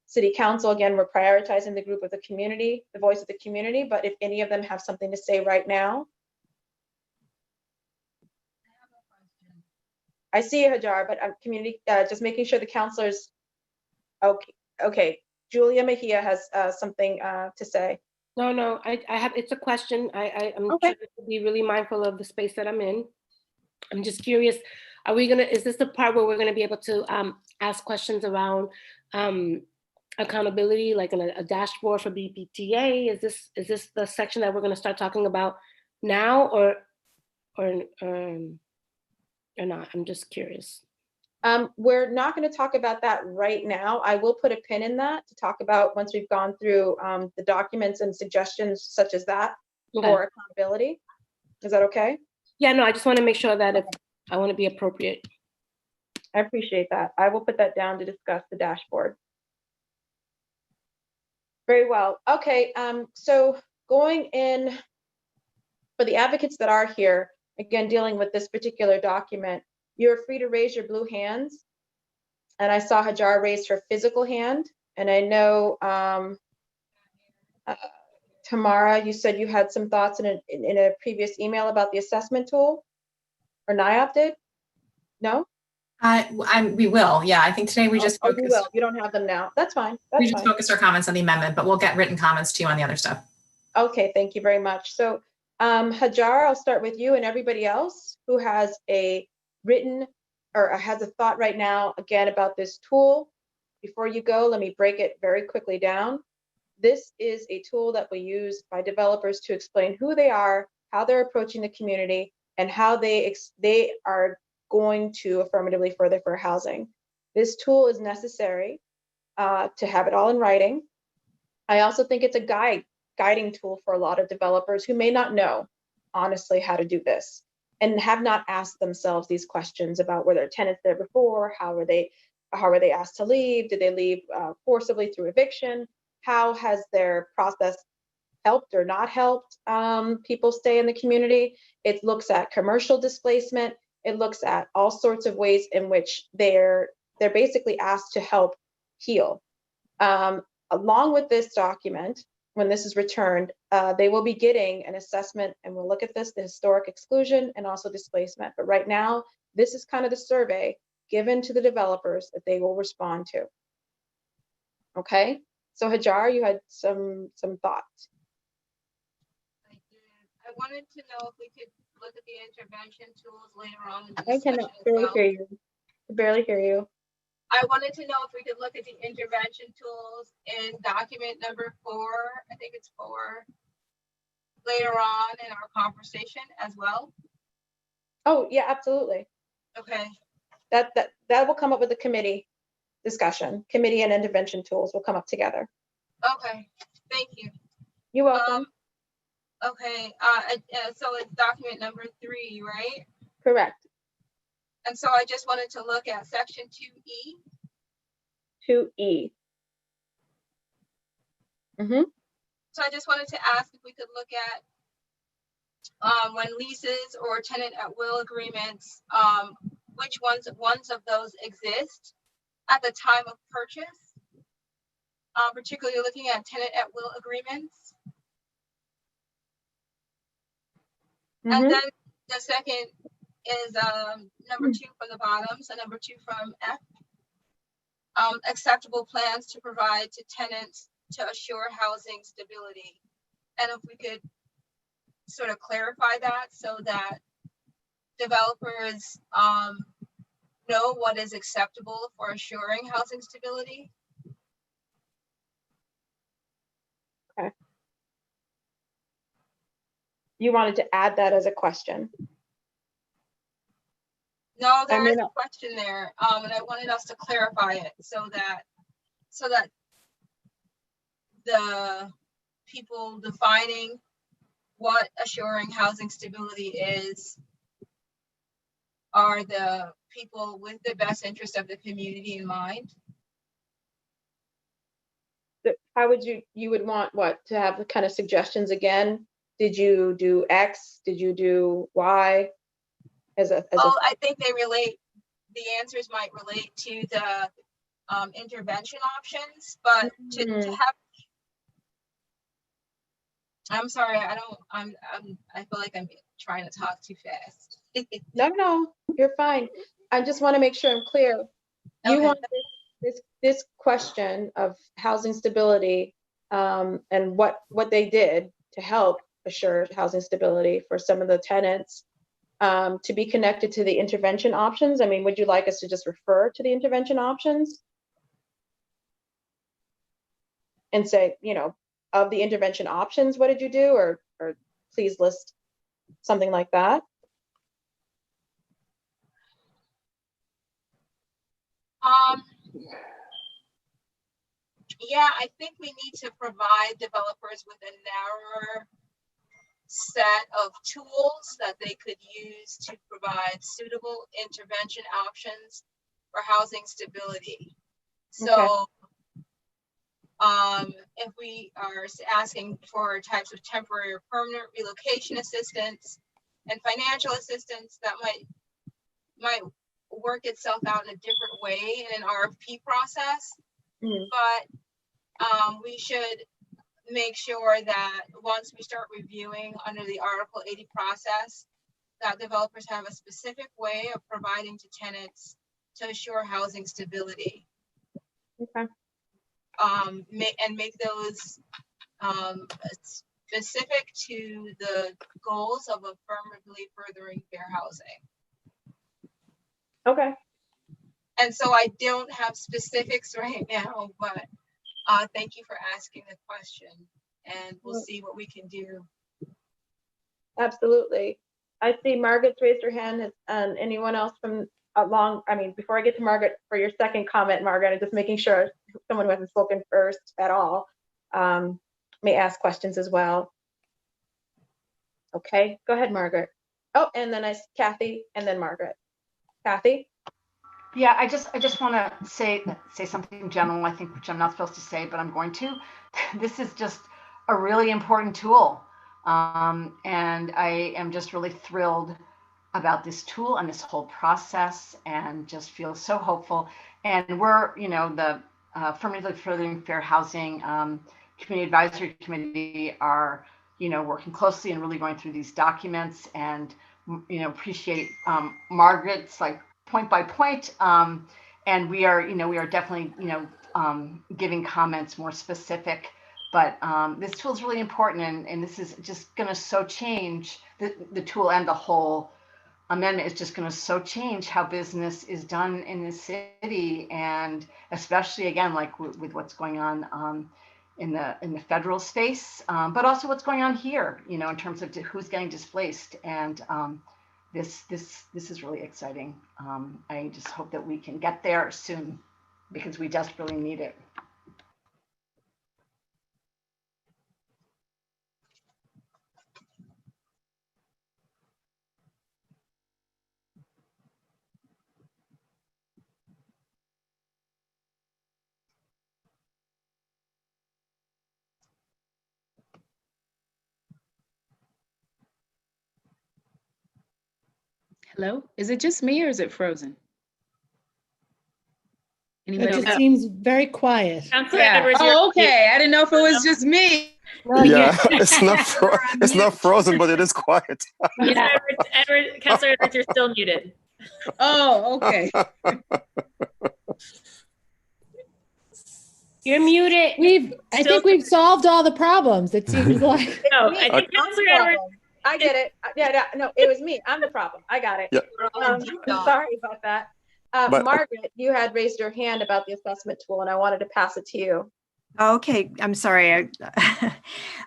City Council, again, we're prioritizing the group of the community, the voice of the community, but if any of them have something to say right now. I see you, Hajar, but I'm just making sure the counselors, okay. Julia Mejia has something to say. No, I have, it's a question. I'm Okay. trying to be really mindful of the space that I'm in. I'm just curious, is this the part where we're gonna be able to ask questions around accountability, like a dashboard for BPTA? Is this the section that we're going to start talking about now, or not? I'm just curious. We're not going to talk about that right now. I will put a pin in that to talk about once we've gone through the documents and suggestions such as that for accountability. Is that okay? Yeah, no, I just want to make sure that I want to be appropriate. I appreciate that. I will put that down to discuss the dashboard. Very well. Okay, so going in for the advocates that are here, again, dealing with this particular document, you're free to raise your blue hands. And I saw Hajar raise her physical hand. And I know, Tamara, you said you had some thoughts in a previous email about the assessment tool, or NIOP did? No? We will, yeah. I think today we just focused. You will. You don't have them now. That's fine. We just focused our comments on the amendment, but we'll get written comments to you on the other stuff. Okay, thank you very much. So Hajar, I'll start with you and everybody else who has a written or has a thought right now, again, about this tool. Before you go, let me break it very quickly down. This is a tool that we use by developers to explain who they are, how they're approaching the community, and how they are going to affirmatively further for housing. This tool is necessary to have it all in writing. I also think it's a guiding tool for a lot of developers who may not know, honestly, how to do this and have not asked themselves these questions about were there tenants there before, how were they asked to leave, did they leave forcibly through eviction, how has their process helped or not helped people stay in the community. It looks at commercial displacement. It looks at all sorts of ways in which they're basically asked to help heal. Along with this document, when this is returned, they will be getting an assessment, and we'll look at this, the historic exclusion and also displacement. But right now, this is kind of the survey given to the developers that they will respond to. Okay, so Hajar, you had some thoughts. I did. I wanted to know if we could look at the intervention tools later on in the I discussion cannot as barely well. hear you. I barely hear you. I wanted to know if we could look at the intervention tools in document number 4, I think it's 4, later on in our conversation as well. Oh yeah, absolutely. Okay. That will come up with the committee discussion. Committee and intervention tools will come up together. Okay, thank you. You're welcome. Okay, so it's document number 3, right? Correct. And so I just wanted to look at section 2E. 2E. So I just wanted to ask if we could look at when leases or tenant at will agreements, which ones of those exist at the time of purchase, particularly looking at tenant at will agreements. And then the second is number 2 from the bottom. So number 2 from F. Acceptable plans to provide to tenants to assure housing stability. And if we could sort of clarify that so that developers know what is acceptable for assuring housing stability. Okay. You wanted to add that as a question? No, there is a question there, and I wanted us to clarify it so that the people defining what assuring housing stability is are the people with the best interest of the community in mind. How would you would want what to have the kind of suggestions again? Did you do X? Did you do Y? I think they relate. The answers might relate to the intervention options, but to have. I'm sorry, I feel like I'm trying to talk too fast. No, you're fine. I just want to make sure I'm clear. You want this question of housing stability and what they did to help assure housing stability for some of the tenants to be connected to the intervention options. I mean, would you like us to just refer to the intervention options and say, of the intervention options, what did you do? Or please list something like that. Yeah, I think we need to provide developers with a narrower set of tools that they could use to provide suitable intervention options for housing stability. So if we are asking for types of temporary or permanent relocation assistance and financial assistance, that might work itself out in a different way in an RFP process. But we should make sure that once we start reviewing under the Article 80 process, that developers have a specific way of providing to tenants to assure housing stability. Okay. Make those specific to the goals of affirmatively furthering fair housing. Okay. And so I don't have specifics right now, but thank you for asking the question, and we'll see what we can do. Absolutely. I see Margaret's raised her hand, and anyone else from before I get to Margaret for your second comment, Margaret, I'm just making sure someone who hasn't spoken first at all may ask questions as well. Okay, go ahead, Margaret. Oh, and then Kathy, and then Margaret. Kathy? Yeah, I just want to say something general, I think, which I'm not supposed to say, but I'm going to. This is just a really important tool. And I am just really thrilled about this tool and this whole process, and just feel so hopeful. And we're, the Affirmatively Furthering Fair Housing Community Advisory Committee are, working closely and really going through these documents, and, appreciate Margaret's point by point. And we are definitely, giving comments more specific, but this tool is really important, and this is just going to so change the tool, and the whole amendment is just going to so change how business is done in the city, and especially again, with what's going on in the federal space, but also what's going on here, in terms of who's getting displaced. And this is really exciting. I just hope that we can get there soon, because we desperately need it. Hello? Is it just me, or is it frozen? It just seems very quiet. Counselor Edwards, Oh, okay. I didn't know if it was just me. Yeah, it's not it's not frozen, but it is quiet. Yeah. Councilor Edwards, you're still muted. Oh, okay. You're muted. I think we've solved all the problems. It seems like. No, Me. I think I'm Councilor the Edwards. problem. I get it. Yeah, no, it was me. I'm the problem. I got it. Yeah. Sorry about that. But- Margaret, you had raised your hand about the assessment tool, and I wanted to pass it to you. Okay, I'm sorry.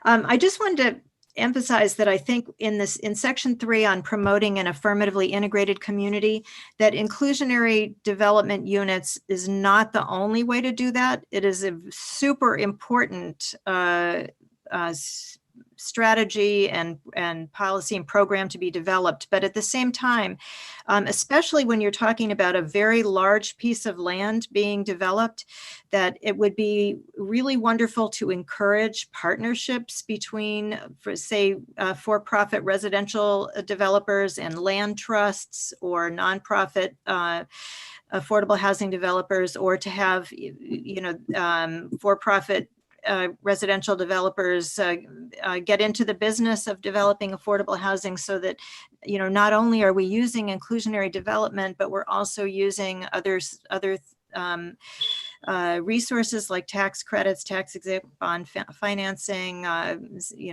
I just wanted to emphasize that I think in section 3 on promoting an affirmatively integrated community, that inclusionary development units is not the only way to do that. It is a super important strategy and policy and program to be developed. But at the same time, especially when you're talking about a very large piece of land being developed, that it would be really wonderful to encourage partnerships between, for-profit residential developers and land trusts, or nonprofit affordable housing developers, or to have, for-profit residential developers get into the business of developing affordable housing, so that, not only are we using inclusionary development, but we're also using other resources like tax credits, tax exempt bond financing,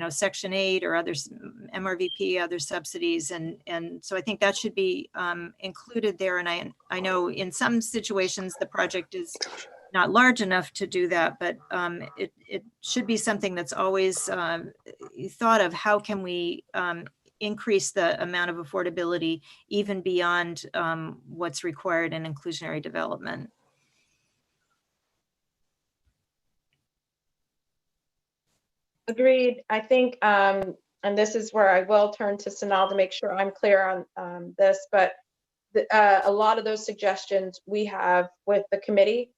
Section 8 or others, MRVP, other subsidies. And so I think that should be included there. And I know in some situations the project is not large enough to do that, but it should be something that's always thought of. How can we increase the amount of affordability even beyond what's required in inclusionary development? Agreed. I think, and this is where I will turn to Sanal to make sure I'm clear on this, but a lot of those suggestions we have with the committee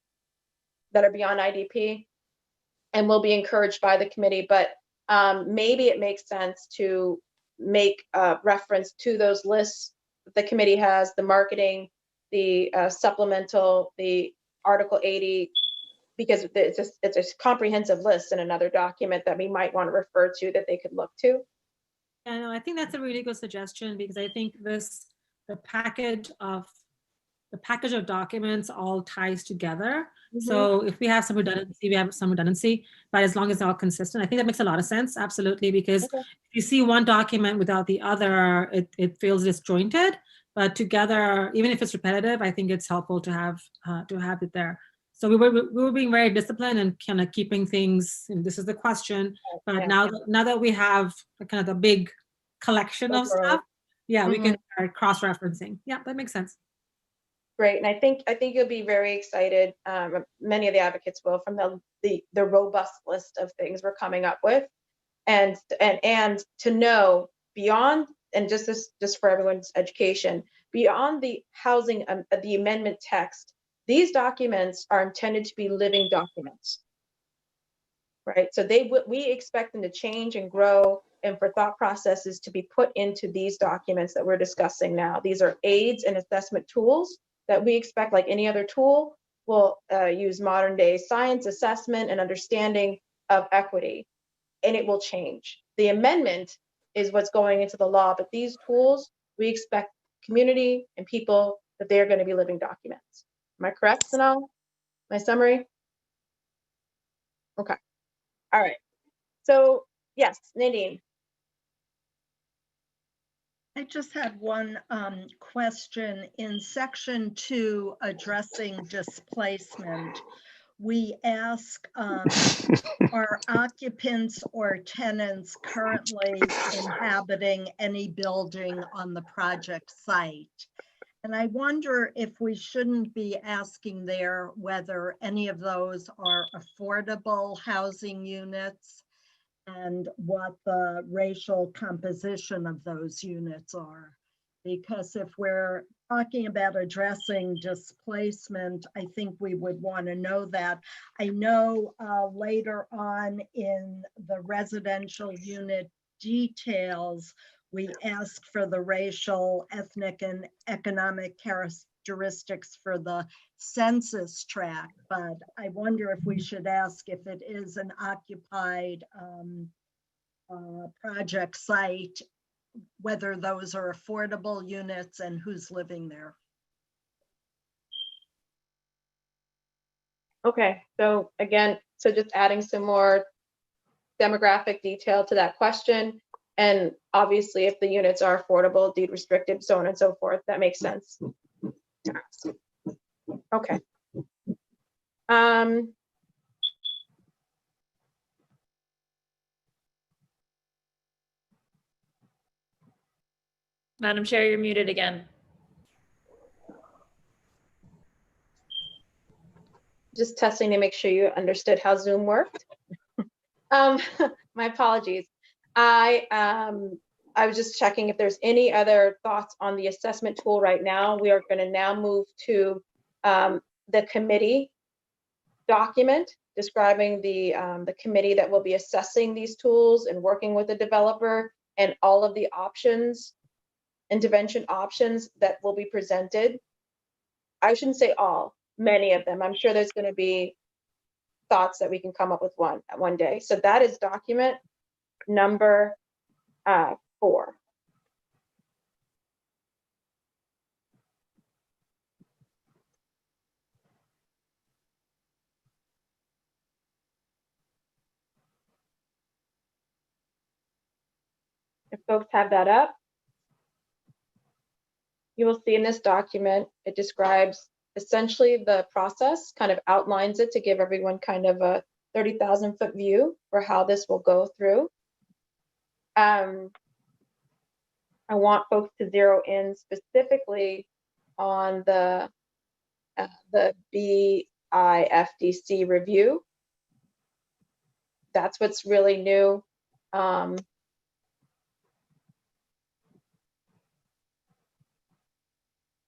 that are beyond IDP and will be encouraged by the committee, but maybe it makes sense to make reference to those lists that the committee has, the marketing, the supplemental, the Article 80, because it's a comprehensive list in another document that we might want to refer to, that they could look to. Yeah, no, I think that's a really good suggestion, because I think the package of documents all ties together. Mm-hmm. So if we have some redundancy, we have some redundancy, but as long as they're all consistent, I think that makes a lot of sense. Absolutely. Because if you see one document without the other, it feels disjointed, but together, even if it's repetitive, I think it's helpful to have it there. So we were being very disciplined and kind of keeping things, and this is the question, but now that we have kind of the big collection of stuff, we can start cross-referencing. Yeah, that makes sense. Great, and I think you'll be very excited. Many of the advocates will, from the robust list of things we're coming up with, and to know beyond, and just for everyone's education, beyond the housing, the amendment text, these documents are intended to be living documents, right? So we expect them to change and grow, and for thought processes to be put into these documents that we're discussing now. These are aids and assessment tools that we expect, like any other tool, will use modern day science, assessment, and understanding of equity, and it will change. The amendment is what's going into the law, but these tools, we expect community and people that they're going to be living documents. Am I correct, Sanal? My summary? Okay. All right. So yes, Nadine. I just had one question. In section 2, addressing displacement, we ask, are occupants or tenants currently inhabiting any building on the project site? And I wonder if we shouldn't be asking there whether any of those are affordable housing units and what the racial composition of those units are. Because if we're talking about addressing displacement, I think we would want to know that. I know later on in the residential unit details, we ask for the racial, ethnic, and economic characteristics for the census tract, but I wonder if we should ask if it is an occupied project site, whether those are affordable units and who's living there. Okay, so again, so just adding some more demographic detail to that question. And obviously, if the units are affordable, deed restricted, so on and so forth, that makes sense. Okay. Madam Chair, you're muted again. Just testing to make sure you understood how Zoom worked. My apologies. I was just checking if there's any other thoughts on the assessment tool right now. We are going to now move to the committee document describing the committee that will be assessing these tools and working with the developer and all of the options, intervention options that will be presented. I shouldn't say all, many of them. I'm sure there's going to be thoughts that we can come up with one day. So that is document number 4. If folks have that up, you will see in this document, it describes essentially the process, kind of outlines it to give everyone kind of a 30,000-foot view for how this will go through. I want folks to zero in specifically on the BIFDC review. That's what's really new.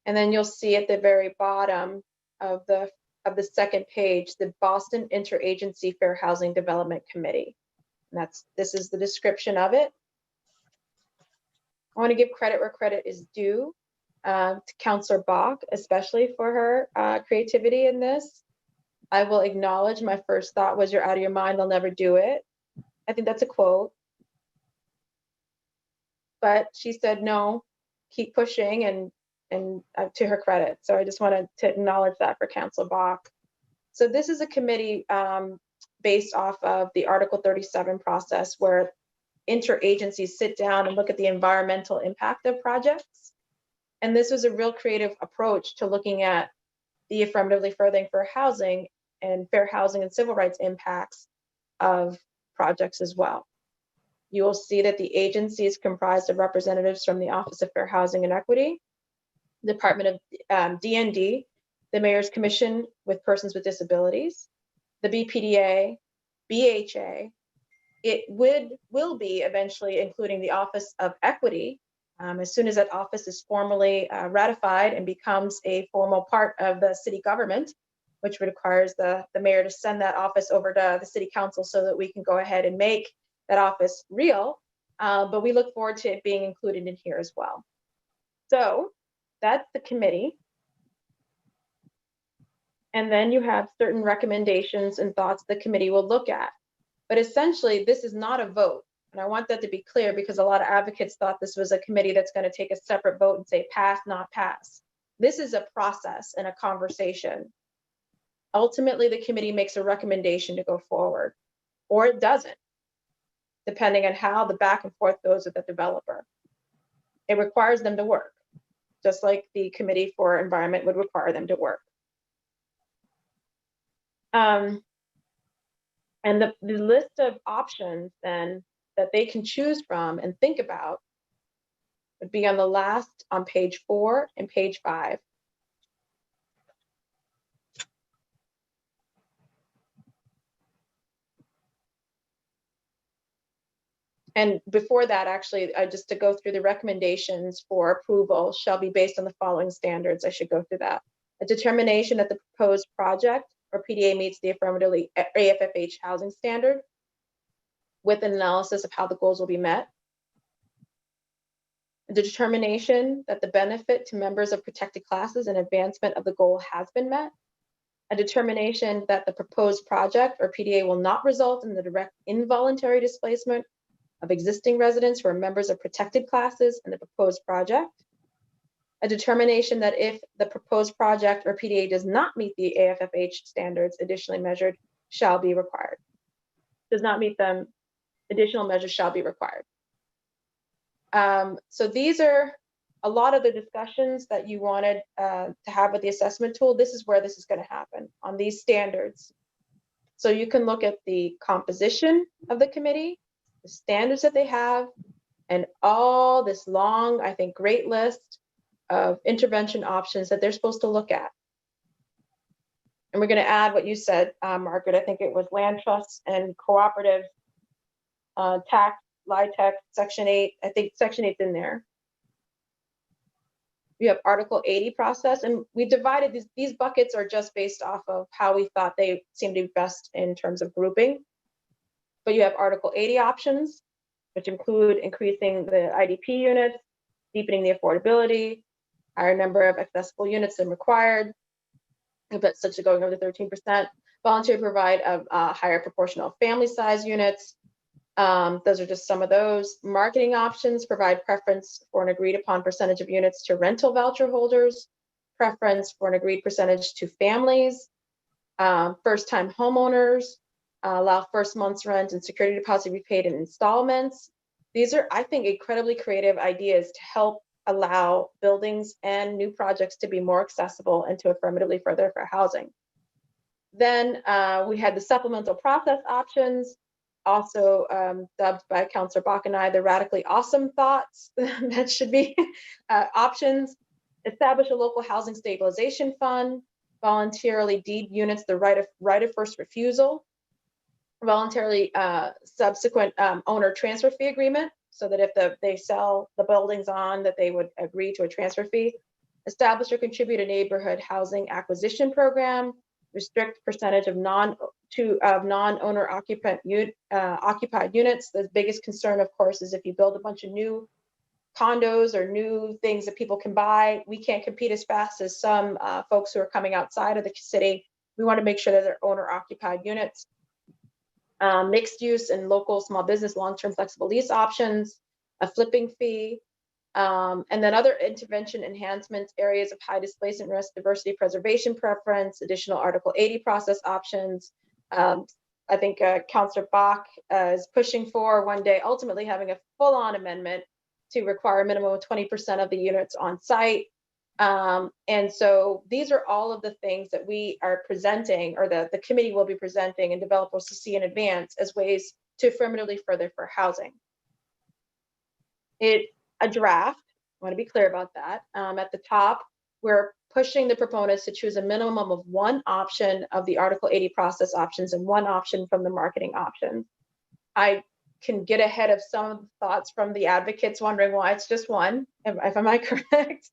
And then you'll see at the very bottom of the second page, the Boston Interagency Fair Housing Development Committee. And this is the description of it. I want to give credit where credit is due to Councillor Bach, especially for her creativity in this. I will acknowledge my first thought was, "You're out of your mind, they'll never do it." I think that's a quote. But she said, no, keep pushing, and to her credit. So I just wanted to acknowledge that for Councillor Bach. So this is a committee based off of the Article 37 process, where interagencies sit down and look at the environmental impact of projects. And this was a real creative approach to looking at the affirmatively furthering fair housing and civil rights impacts of projects as well. You will see that the agency is comprised of representatives from the Office of Fair Housing and Equity, Department of DND, the Mayor's Commission with Persons with Disabilities, the BPDA, BHA. It will be eventually including the Office of Equity as soon as that office is formally ratified and becomes a formal part of the city government, which requires the mayor to send that office over to the city council so that we can go ahead and make that office real. But we look forward to it being included in here as well. So that's the committee. And then you have certain recommendations and thoughts the committee will look at. But essentially, this is not a vote. And I want that to be clear, because a lot of advocates thought this was a committee that's going to take a separate vote and say pass, not pass. This is a process and a conversation. Ultimately, the committee makes a recommendation to go forward, or it doesn't, depending on how the back and forth goes with the developer. It requires them to work, just like the Committee for Environment would require them to work. And the list of options then that they can choose from and think about would be on page 4 and page 5. And before that, actually, just to go through the recommendations for approval shall be based on the following standards. I should go through that. A determination that the proposed project or PDA meets the affirmatively AFFH housing standard with an analysis of how the goals will be met. The determination that the benefit to members of protected classes and advancement of the goal has been met. A determination that the proposed project or PDA will not result in the direct involuntary displacement of existing residents who are members of protected classes in the proposed project. A determination that if the proposed project or PDA does not meet the AFFH standards additionally measured shall be required. Does not meet them, additional measures shall be required. So these are a lot of the discussions that you wanted to have with the assessment tool. This is where this is going to happen on these standards. So you can look at the composition of the committee, the standards that they have, and all this long, I think, great list of intervention options that they're supposed to look at. And we're going to add what you said, Margaret. I think it was land trusts and cooperative tax, LIHTC, Section 8. I think Section 8's in there. We have Article 80 process, and we divided these buckets are just based off of how we thought they seemed to be best in terms of grouping. But you have Article 80 options, which include increasing the IDP units, deepening the affordability, higher number of accessible units than required, if that's such a going over the 13%, volunteer provide a higher proportional family size units. Those are just some of those. Marketing options provide preference for an agreed upon percentage of units to rental voucher holders, preference for an agreed percentage to families, first time homeowners, allow first month's rent and security deposit to be paid in installments. These are, I think, incredibly creative ideas to help allow buildings and new projects to be more accessible and to affirmatively further for housing. Then we had the supplemental process options, also dubbed by Councillor Bach and I, the radically awesome thoughts that should be options. Establish a local housing stabilization fund, voluntarily deed units the right of first refusal, voluntarily subsequent owner transfer fee agreement, so that if they sell the buildings on, that they would agree to a transfer fee. Establish or contribute a neighborhood housing acquisition program, restrict percentage of non-owner occupied units. The biggest concern, of course, is if you build a bunch of new condos or new things that people can buy, we can't compete as fast as some folks who are coming outside of the city. We want to make sure that they're owner occupied units. Mixed use and local small business long-term flexible lease options, a flipping fee, and then other intervention enhancements, areas of high displacement risk, diversity preservation preference, additional Article 80 process options. I think Councillor Bach is pushing for one day ultimately having a full-on amendment to require a minimum of 20% of the units on site. And so these are all of the things that we are presenting, or the committee will be presenting, and developers to see in advance as ways to affirmatively further for housing. A draft, I want to be clear about that. At the top, we're pushing the proponents to choose a minimum of one option of the Article 80 process options and one option from the marketing options. I can get ahead of some of the thoughts from the advocates wondering why it's just one. If am I correct?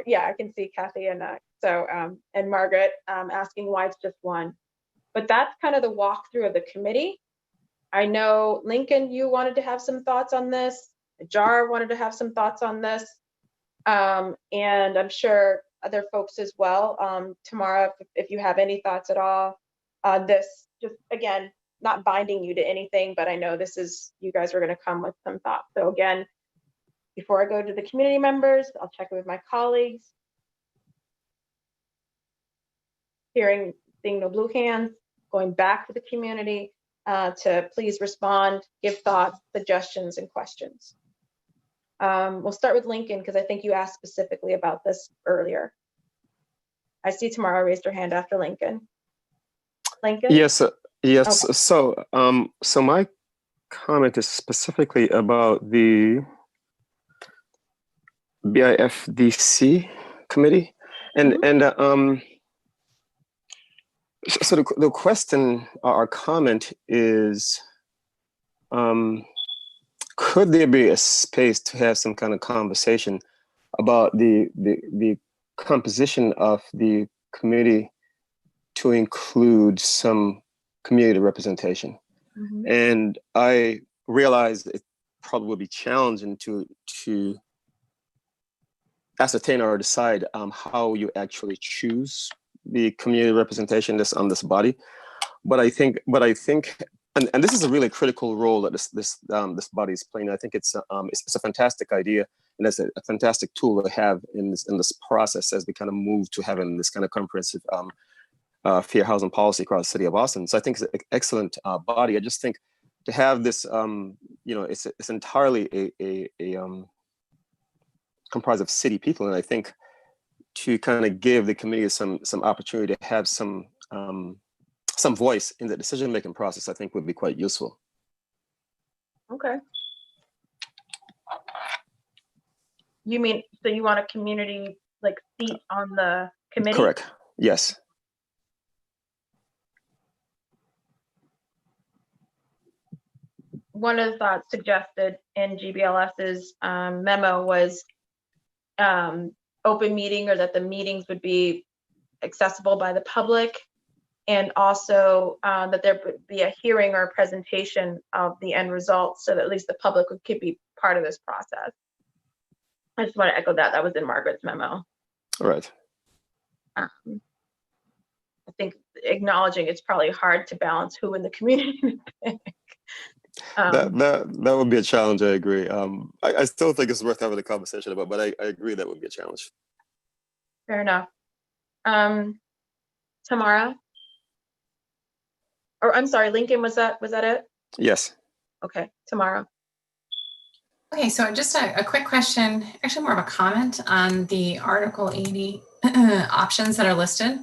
Yeah, I can see Kathy and and Margaret asking why it's just one. But that's kind of the walkthrough of the committee. I know Lincoln, you wanted to have some thoughts on this. Jar wanted to have some thoughts on this, and I'm sure other folks as well. Tamara, if you have any thoughts at all on this, just again, not binding you to anything, but I know this is, you guys are going to come with some thoughts. So again, before I go to the community members, I'll check with my colleagues. Seeing no blue hands, going back to the community to please respond, give thoughts, suggestions, and questions. We'll start with Lincoln, because I think you asked specifically about this earlier. I see Tamara raised her hand after Lincoln. Lincoln? Yes, yes. Okay. So my comment is specifically about the BIFDC committee, and so the question or comment is, could there be a space to have some kind of conversation about the composition of the committee to include some community representation? And I realize it probably will be challenging to ascertain or decide how you actually choose the community representation that's on this body. But I think, and this is a really critical role that this body is playing. I think it's a fantastic idea, and it's a fantastic tool to have in this process as we kind of move to having this kind of comprehensive fair housing policy across the city of Boston. So I think it's an excellent body. I just think to have this, it's entirely a comprised of city people, and I think to kind of give the committee some opportunity to have some voice in the decision-making process, I think would be quite useful. Okay. You mean, so you want a community like seat on the committee? Correct. Yes. One of the thoughts suggested in GBLS's memo was open meeting, or that the meetings would be accessible by the public, and also that there would be a hearing or a presentation of the end results, so that at least the public could be part of this process. I just want to echo that. That was in Margaret's memo. All right. I think acknowledging it's probably hard to balance who in the community. That would be a challenge. I agree. I still think it's worth having a conversation about, but I agree that would be a challenge. Fair enough. Tamara, or I'm sorry, Lincoln, was that it? Yes. Okay, Tamara. Okay, so just a quick question, actually more of a comment on the Article 80 options that are listed.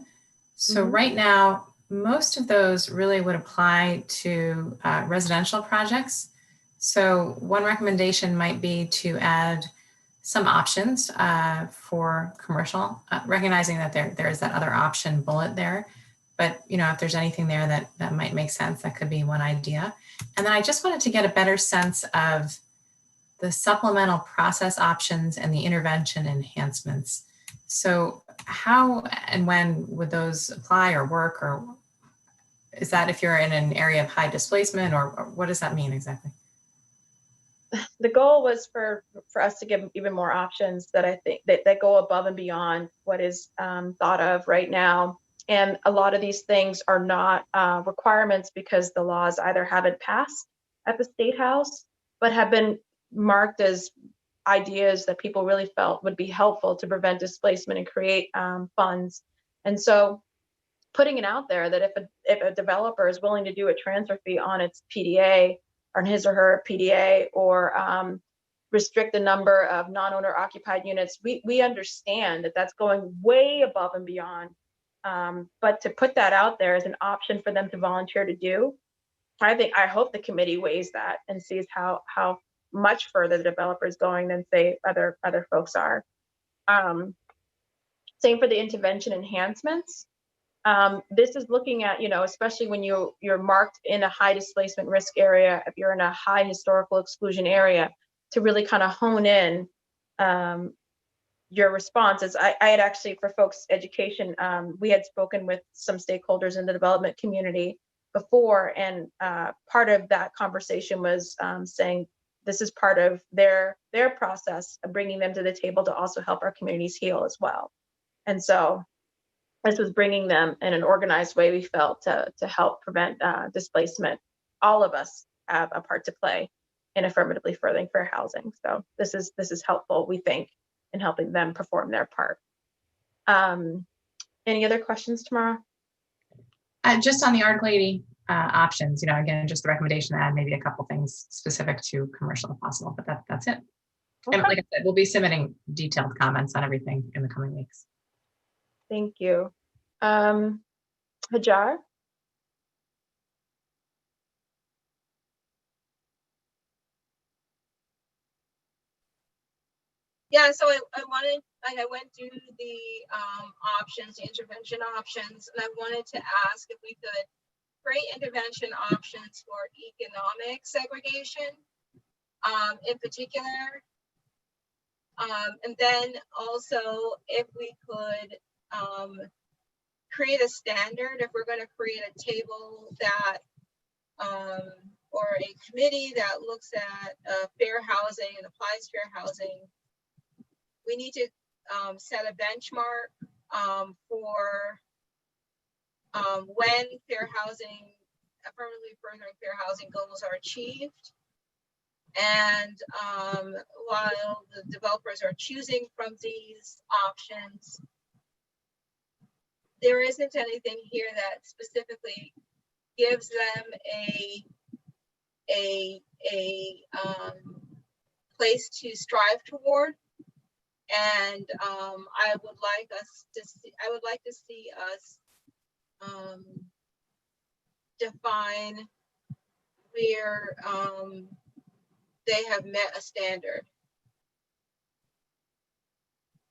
So right now, most of those really would apply to residential projects. So one recommendation might be to add some options for commercial, recognizing that there is that other option bullet there. But if there's anything there that might make sense, that could be one idea. And then I just wanted to get a better sense of the supplemental process options and the intervention enhancements. So how and when would those apply or work, or is that if you're in an area of high displacement, or what does that mean exactly? The goal was for us to give even more options that I think that go above and beyond what is thought of right now. And a lot of these things are not requirements because the laws either haven't passed at the State House, but have been marked as ideas that people really felt would be helpful to prevent displacement and create funds. And so putting it out there that if a developer is willing to do a transfer fee on its PDA, or on his or her PDA, or restrict the number of non-owner occupied units, we understand that that's going way above and beyond. But to put that out there as an option for them to volunteer to do, I hope the committee weighs that and sees how much further the developer is going than say other folks are. Same for the intervention enhancements. This is looking at, especially when you're marked in a high displacement risk area, if you're in a high historical exclusion area, to really kind of hone in your responses. I had actually, for folks' education, we had spoken with some stakeholders in the development community before, and part of that conversation was saying this is part of their process of bringing them to the table to also help our communities heal as well. And so this was bringing them in an organized way, we felt, to help prevent displacement. All of us have a part to play in affirmatively furthering fair housing. So this is helpful, we think, in helping them perform their part. Any other questions, Tamara? Just on the Article 80 options, again, just the recommendation to add maybe a couple things specific to commercial if possible, but that's it. Okay. And like I said, we'll be submitting detailed comments on everything in the coming weeks. Thank you. Hajar? Yeah, so I went through the options, the intervention options, and I wanted to ask if we could create intervention options for economic segregation in particular. And then also if we could create a standard, if we're going to create a table that or a committee that looks at fair housing and applies fair housing, we need to set a benchmark for when fair housing affirmatively furthering fair housing goals are achieved. And while the developers are choosing from these options, there isn't anything here that specifically gives them a place to strive toward. And I would like to see us define where they have met a standard.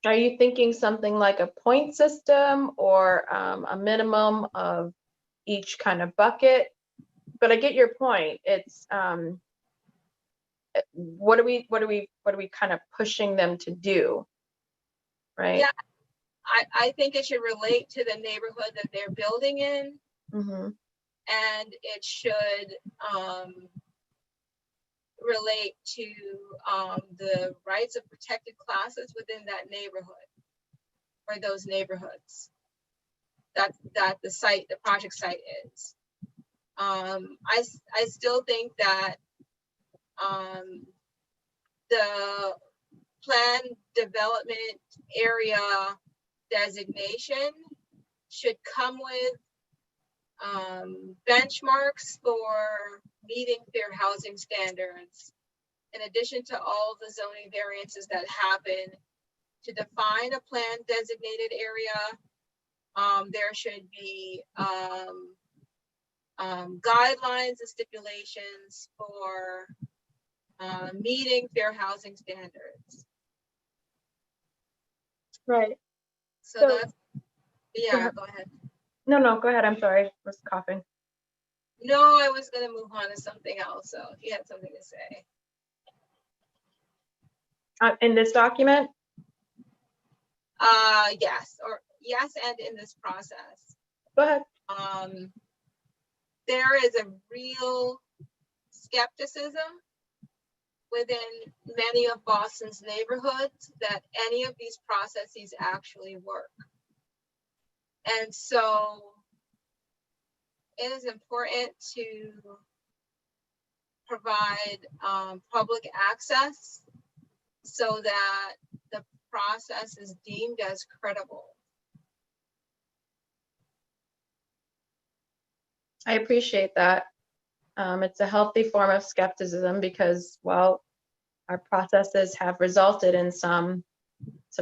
Are you thinking something like a point system or a minimum of each kind of bucket? But I get your point. It's what are we kind of pushing them to do, right? Yeah, I think it should relate to the neighborhood that they're building in, and it should relate to the rights of protected classes within that neighborhood or those neighborhoods that the project site is. I still think that the plan development area designation should come with benchmarks for meeting fair housing standards, in addition to all the zoning variances that happen. To define a plan designated area, there should be guidelines and stipulations for meeting fair housing standards. Right. So that's, yeah, go ahead. No, go ahead. I'm sorry. I was coughing. No, I was going to move on to something else. So if you had something to say. In this document? Yes, and in this process. Go ahead. There is a real skepticism within many of Boston's neighborhoods that any of these processes actually work. And so it is important to provide public access so that the process is deemed as credible. I appreciate that. It's a healthy form of skepticism because, well, our processes have resulted in some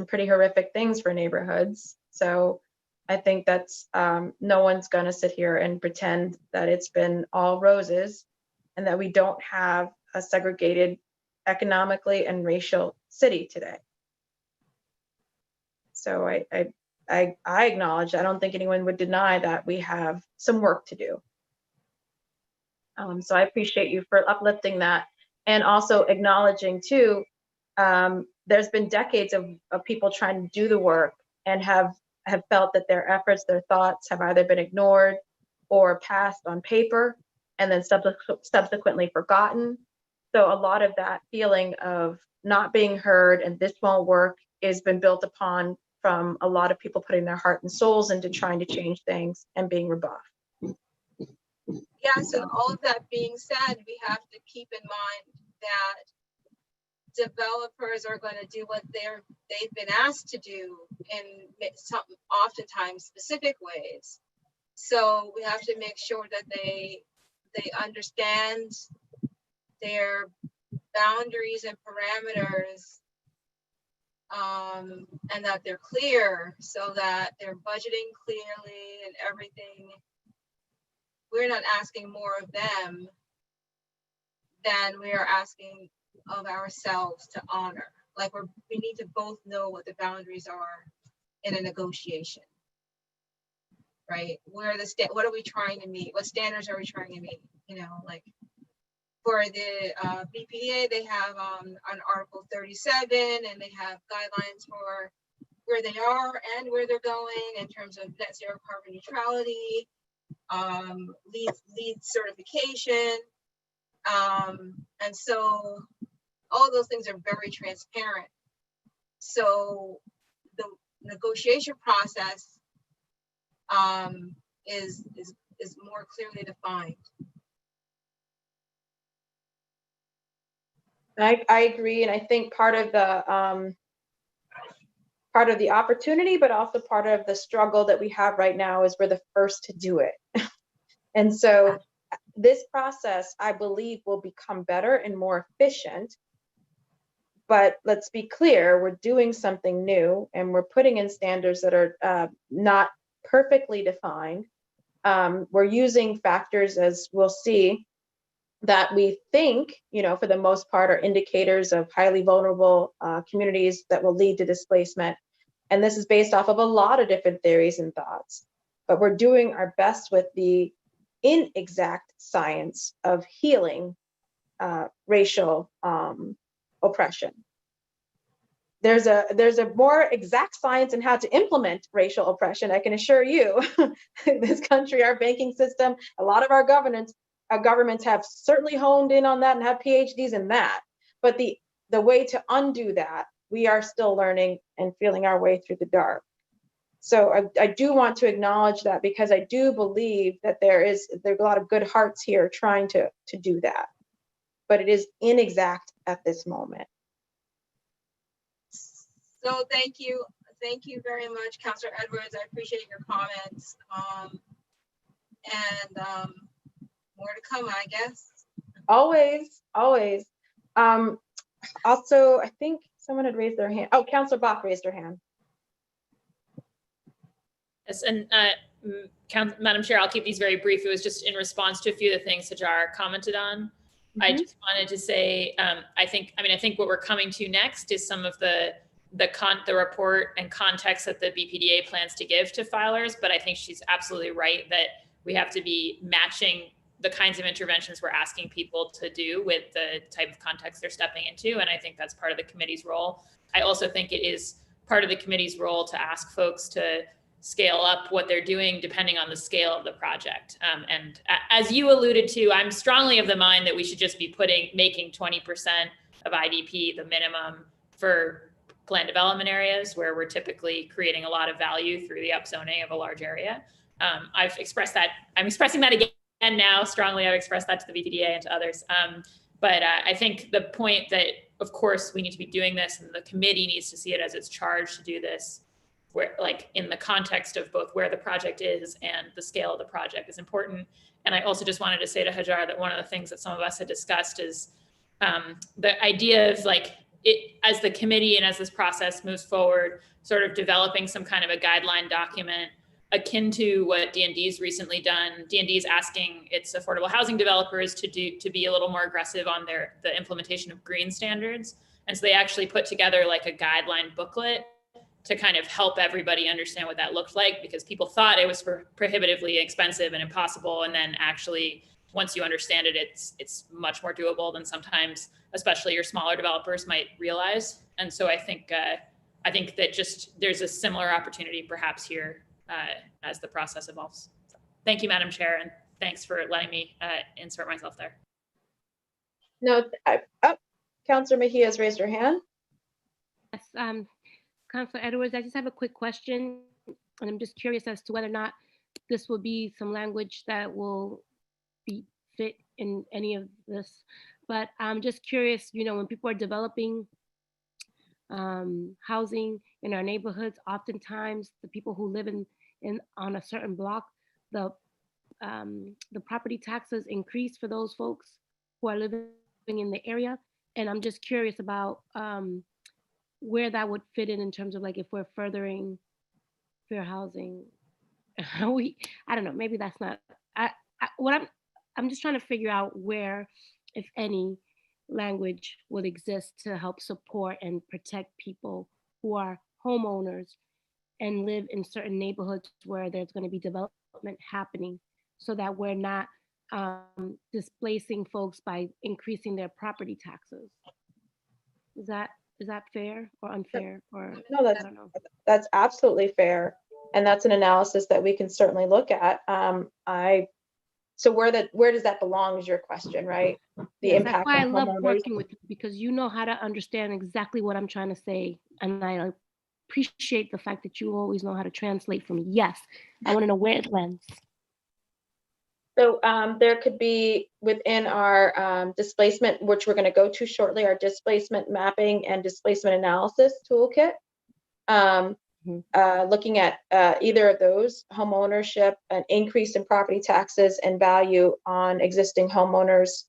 pretty horrific things for neighborhoods. So I think that's no one's going to sit here and pretend that it's been all roses and that we don't have a segregated economically and racial city today. So I acknowledge, I don't think anyone would deny that we have some work to do. So I appreciate you for uplifting that and also acknowledging too, there's been decades of people trying to do the work and have felt that their efforts, their thoughts have either been ignored or passed on paper and then subsequently forgotten. So a lot of that feeling of not being heard and this won't work has been built upon from a lot of people putting their heart and souls into trying to change things and being rebuffed. Yeah, so all of that being said, we have to keep in mind that developers are going to do what they've been asked to do in some oftentimes specific ways. So we have to make sure that they understand their boundaries and parameters, and that they're clear so that they're budgeting clearly and everything. We're not asking more of them than we are asking of ourselves to honor. Like we need to both know what the boundaries are in a negotiation, right? What are we trying to meet? What standards are we trying to meet? You know, like for the BPA, they have on Article 37, and they have guidelines for where they are and where they're going in terms of net zero carbon neutrality, LEED certification, and so all those things are very transparent. So the negotiation process is more clearly defined. I agree, and I think part of the opportunity, but also part of the struggle that we have right now is we're the first to do it. And so this process, I believe, will become better and more efficient. But let's be clear, we're doing something new and we're putting in standards that are not perfectly defined. We're using factors, as we'll see, that we think, for the most part, are indicators of highly vulnerable communities that will lead to displacement. And this is based off of a lot of different theories and thoughts. But we're doing our best with the inexact science of healing racial oppression. There's a more exact science in how to implement racial oppression. I can assure you, this country, our banking system, a lot of our governments have certainly honed in on that and have PhDs in that. But the way to undo that, we are still learning and feeling our way through the dark. So I do want to acknowledge that, because I do believe that there's a lot of good hearts here trying to do that. But it is inexact at this moment. So thank you very much, Councilor Edwards. I appreciate your comments. More to come, I guess. Always. Also, I think someone had raised their hand. Oh, Councilor Bach raised her hand. Yes, and Madam Chair, I'll keep these very brief. It was just in response to a few of the things Hajar commented on. I just wanted to say, I think what we're coming to next is some of the report and context that the BPDA plans to give to filers. But I think she's absolutely right that we have to be matching the kinds of interventions we're asking people to do with the type of context they're stepping into. And I think that's part of the committee's role. I also think it is part of the committee's role to ask folks to scale up what they're doing depending on the scale of the project. And as you alluded to, I'm strongly of the mind that we should just be making 20% of IDP the minimum for planned development areas where we're typically creating a lot of value through the upzoning of a large area. I've expressed that, I'm expressing that again now strongly. I've expressed that to the BPDA and to others. But I think the point that, of course, we need to be doing this, and the committee needs to see it as its charge to do this, where, like, in the context of both where the project is and the scale of the project is important. And I also just wanted to say to Hajar that one of the things that some of us had discussed is the idea of, like, as the committee and as this process moves forward, sort of developing some kind of a guideline document akin to what D&D's recently done. D&D's asking its affordable housing developers to be a little more aggressive on the implementation of green standards. And so they actually put together like a guideline booklet to kind of help everybody understand what that looked like, because people thought it was prohibitively expensive and impossible. And then actually, once you understand it, it's much more doable than sometimes, especially your smaller developers, might realize. And so I think that just there's a similar opportunity perhaps here as the process evolves. So, thank you, Madam Chair, and thanks for letting me insert myself there. No, Councilor Mejia has raised her hand. Yes, Councilor Edwards, I just have a quick question, and I'm just curious as to whether or not this will be some language that will be fit in any of this. But I'm just curious, when people are developing housing in our neighborhoods, oftentimes the people who live on a certain block, the property taxes increase for those folks who are living in the area. And I'm just curious about where that would fit in terms of, like, if we're furthering fair housing. I don't know, maybe that's not, I'm just trying to figure out where, if any, language would exist to help support and protect people who are homeowners and live in certain neighborhoods where there's going to be development happening, so that we're not displacing folks by increasing their property taxes. Is that fair or unfair? Or no, I don't know. That's absolutely fair, and that's an analysis that we can certainly look at. So where does that belong is your question, right? The impact. That's why I love working with you, because you know how to understand exactly what I'm trying to say, and I appreciate the fact that you always know how to translate for me. Yes, I want to know where it lands. So there could be within our displacement, which we're going to go to shortly, our displacement mapping and displacement analysis toolkit. Looking at either of those, home ownership, an increase in property taxes and value on existing homeowners.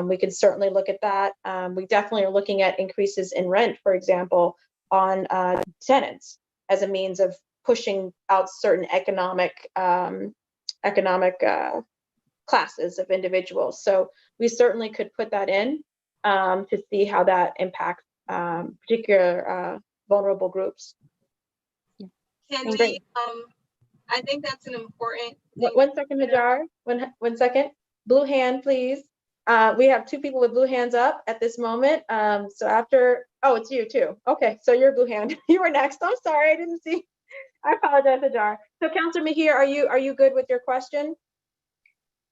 We can certainly look at that. We definitely are looking at increases in rent, for example, on tenants as a means of pushing out certain economic classes of individuals. So we certainly could put that in to see how that impacts particular vulnerable groups. Can Great. we, I think that's an important One thing. second, Hajar. One second. Blue hand, please. We have two people with blue hands up at this moment. So after, oh, it's you too. Okay, so you're blue hand. You were next. I'm sorry, I didn't see. I apologize, Hajar. So Councilor Mejia, are you good with your question?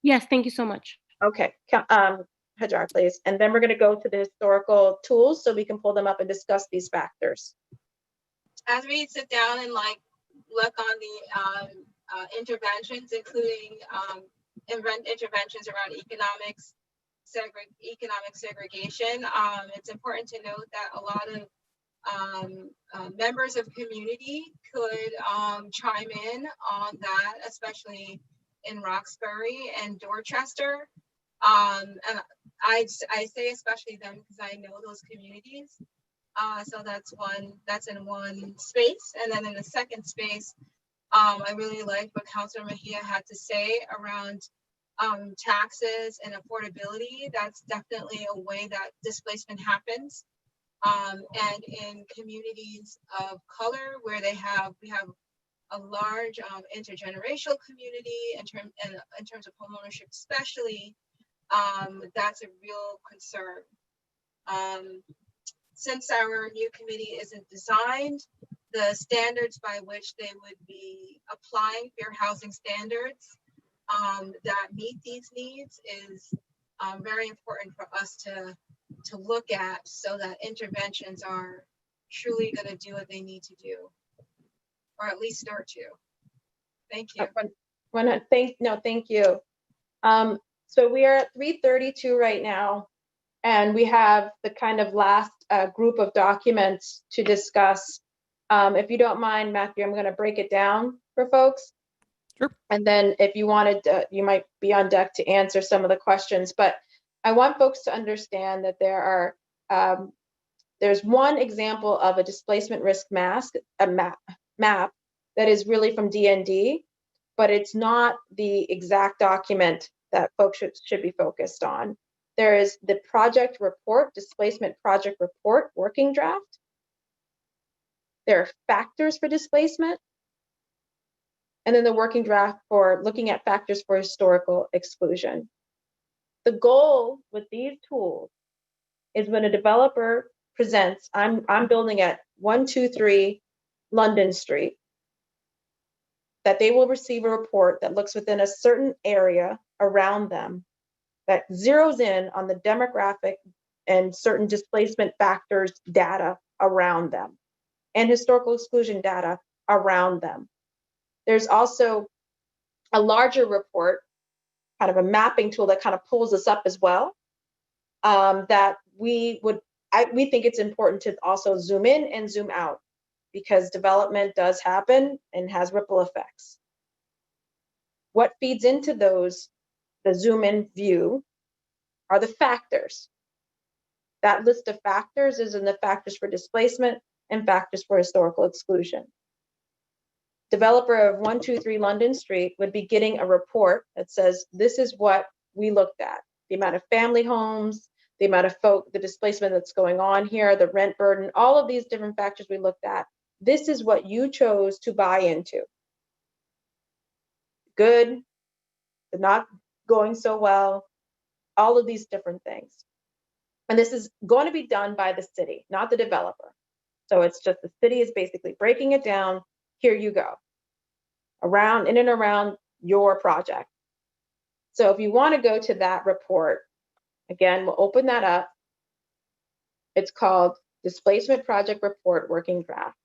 Yes, thank you so much. Okay, Hajar, please. And then we're going to go to the historical tools so we can pull them up and discuss these factors. As we sit down and like look on the interventions, including interventions around economic segregation, it's important to note that a lot of members of community could chime in on that, especially in Roxbury and Dorchester. And I say especially them because I know those communities. So that's in one space. And then in the second space, I really like what Councilor Mejia had to say around taxes and affordability. That's definitely a way that displacement happens. And in communities of color where we have a large intergenerational community in terms of homeownership, especially, that's a real concern. Since our new committee isn't designed, the standards by which they would be applying fair housing standards that meet these needs is very important for us to look at so that interventions are truly going to do what they need to do, or at least start to. Thank you. Thank you. So we are at 3:32 right now, and we have the kind of last group of documents to discuss. If you don't mind, Matthew, I'm going to break it down for folks. Sure. And then if you wanted to, you might be on deck to answer some of the questions, but I want folks to understand that there's one example of a displacement risk map that is really from DND, but it's not the exact document that folks should be focused on. There is the project report, displacement project report working draft. There are factors for displacement. And then the working draft for looking at factors for historical exclusion. The goal with these tools is when a developer presents, I'm building at 123 London Street, that they will receive a report that looks within a certain area around them that zeroes in on the demographic and certain displacement factors data around them and historical exclusion data around them. There's also a larger report, kind of a mapping tool that kind of pulls us up as well, that we think it's important to also zoom in and zoom out because development does happen and has ripple effects. What feeds into those, the zoom in view, are the factors. That list of factors is in the factors for displacement and factors for historical exclusion. Developer of 123 London Street would be getting a report that says, this is what we looked at. The amount of family homes, the amount of the displacement that's going on here, the rent burden, all of these different factors we looked at. This is what you chose to buy into. Good, but not going so well, all of these different things. And this is going to be done by the city, not the developer. So it's just the city is basically breaking it down. Here you go, around in and around your project. So if you want to go to that report, again, we'll open that up. It's called Displacement Project Report Working Draft.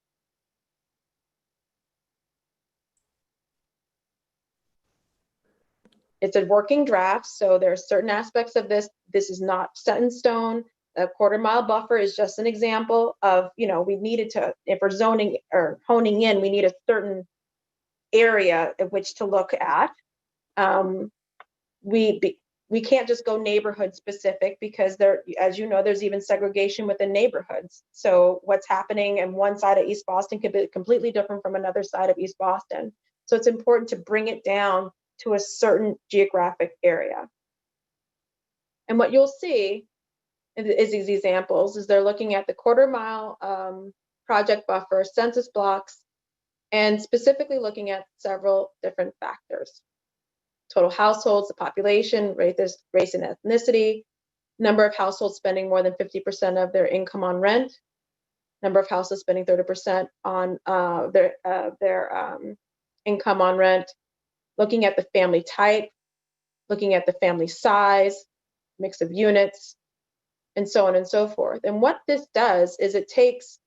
It's a working draft, so there are certain aspects of this. This is not set in stone. A quarter-mile buffer is just an example of, we needed to, if we're zoning or honing in, we need a certain area at which to look at. We can't just go neighborhood specific because there, as you know, there's even segregation within neighborhoods. So what's happening in one side of East Boston could be completely different from another side of East Boston. So it's important to bring it down to a certain geographic area. And what you'll see is these examples, is they're looking at the quarter-mile project buffer, census blocks, and specifically looking at several different factors. Total households, the population, race and ethnicity, number of households spending more than 50% of their income on rent, number of households spending 30% on their income on rent, looking at the family type, looking at the family size, mix of units, and so on and so forth. And what this does is it takes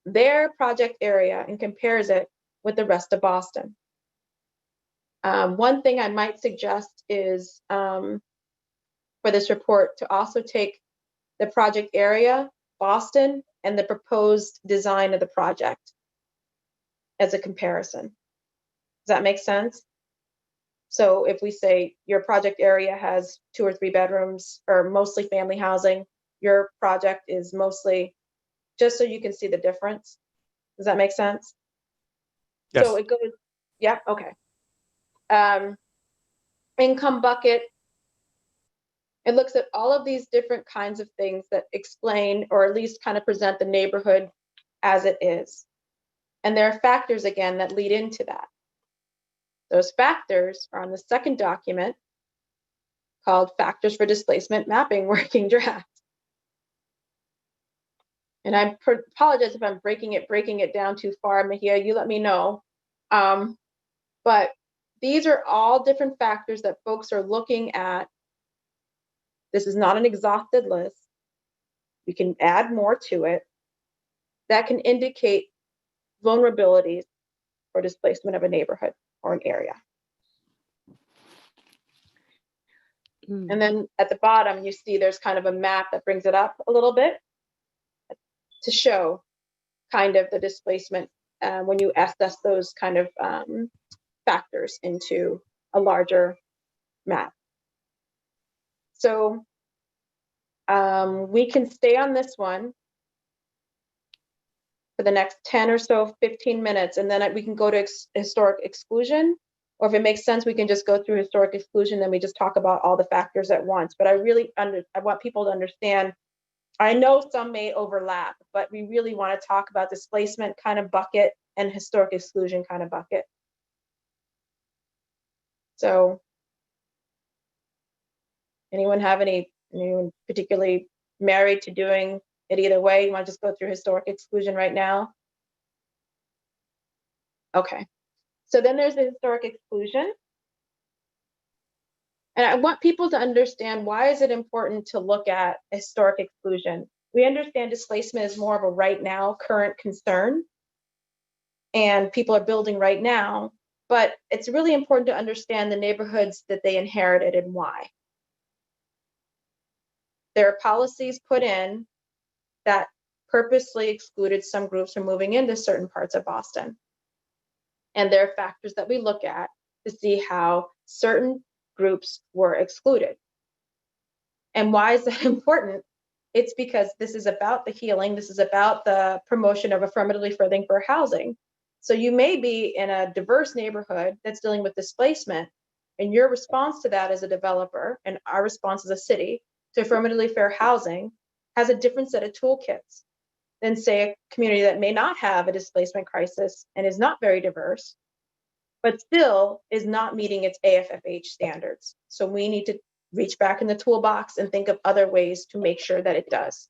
their project area and compares it with the rest of Boston. One thing I might suggest is for this report to also take the project area, Boston, and the proposed design of the project as a comparison. Does that make sense? So if we say your project area has 2 or 3 bedrooms or mostly family housing, your project is mostly, just so you can see the difference. Does that make sense? Yes. So it goes, yeah, okay. Income bucket. It looks at all of these different kinds of things that explain or at least kind of present the neighborhood as it is. And there are factors, again, that lead into that. Those factors are on the second document called Factors for Displacement Mapping Working Draft. And I apologize if I'm breaking it down too far, Mahia, you let me know. But these are all different factors that folks are looking at. This is not an exhausted list. We can add more to it that can indicate vulnerabilities or displacement of a neighborhood or an area. And then at the bottom, you see there's kind of a map that brings it up a little bit to show kind of the displacement when you assess those kind of factors into a larger map. So we can stay on this one for the next 10 or so, 15 minutes, and then we can go to historic exclusion, or if it makes sense, we can just go through historic exclusion, then we just talk about all the factors at once. But I want people to understand, I know some may overlap, but we really want to talk about displacement kind of bucket and historic exclusion kind of bucket. So anyone particularly married to doing it either way? You want to just go through historic exclusion right now? Okay. So then there's the historic exclusion. And I want people to understand, why is it important to look at historic exclusion? We understand displacement is more of a right now current concern, and people are building right now, but it's really important to understand the neighborhoods that they inherited and why. There are policies put in that purposely excluded some groups from moving into certain parts of Boston. And there are factors that we look at to see how certain groups were excluded. And why is that important? It's because this is about the healing. This is about the promotion of affirmatively furthering for housing. So you may be in a diverse neighborhood that's dealing with displacement, and your response to that as a developer, and our response as a city to affirmatively fair housing, has a different set of toolkits than, say, a community that may not have a displacement crisis and is not very diverse, but still is not meeting its AFFH standards. So we need to reach back in the toolbox and think of other ways to make sure that it does.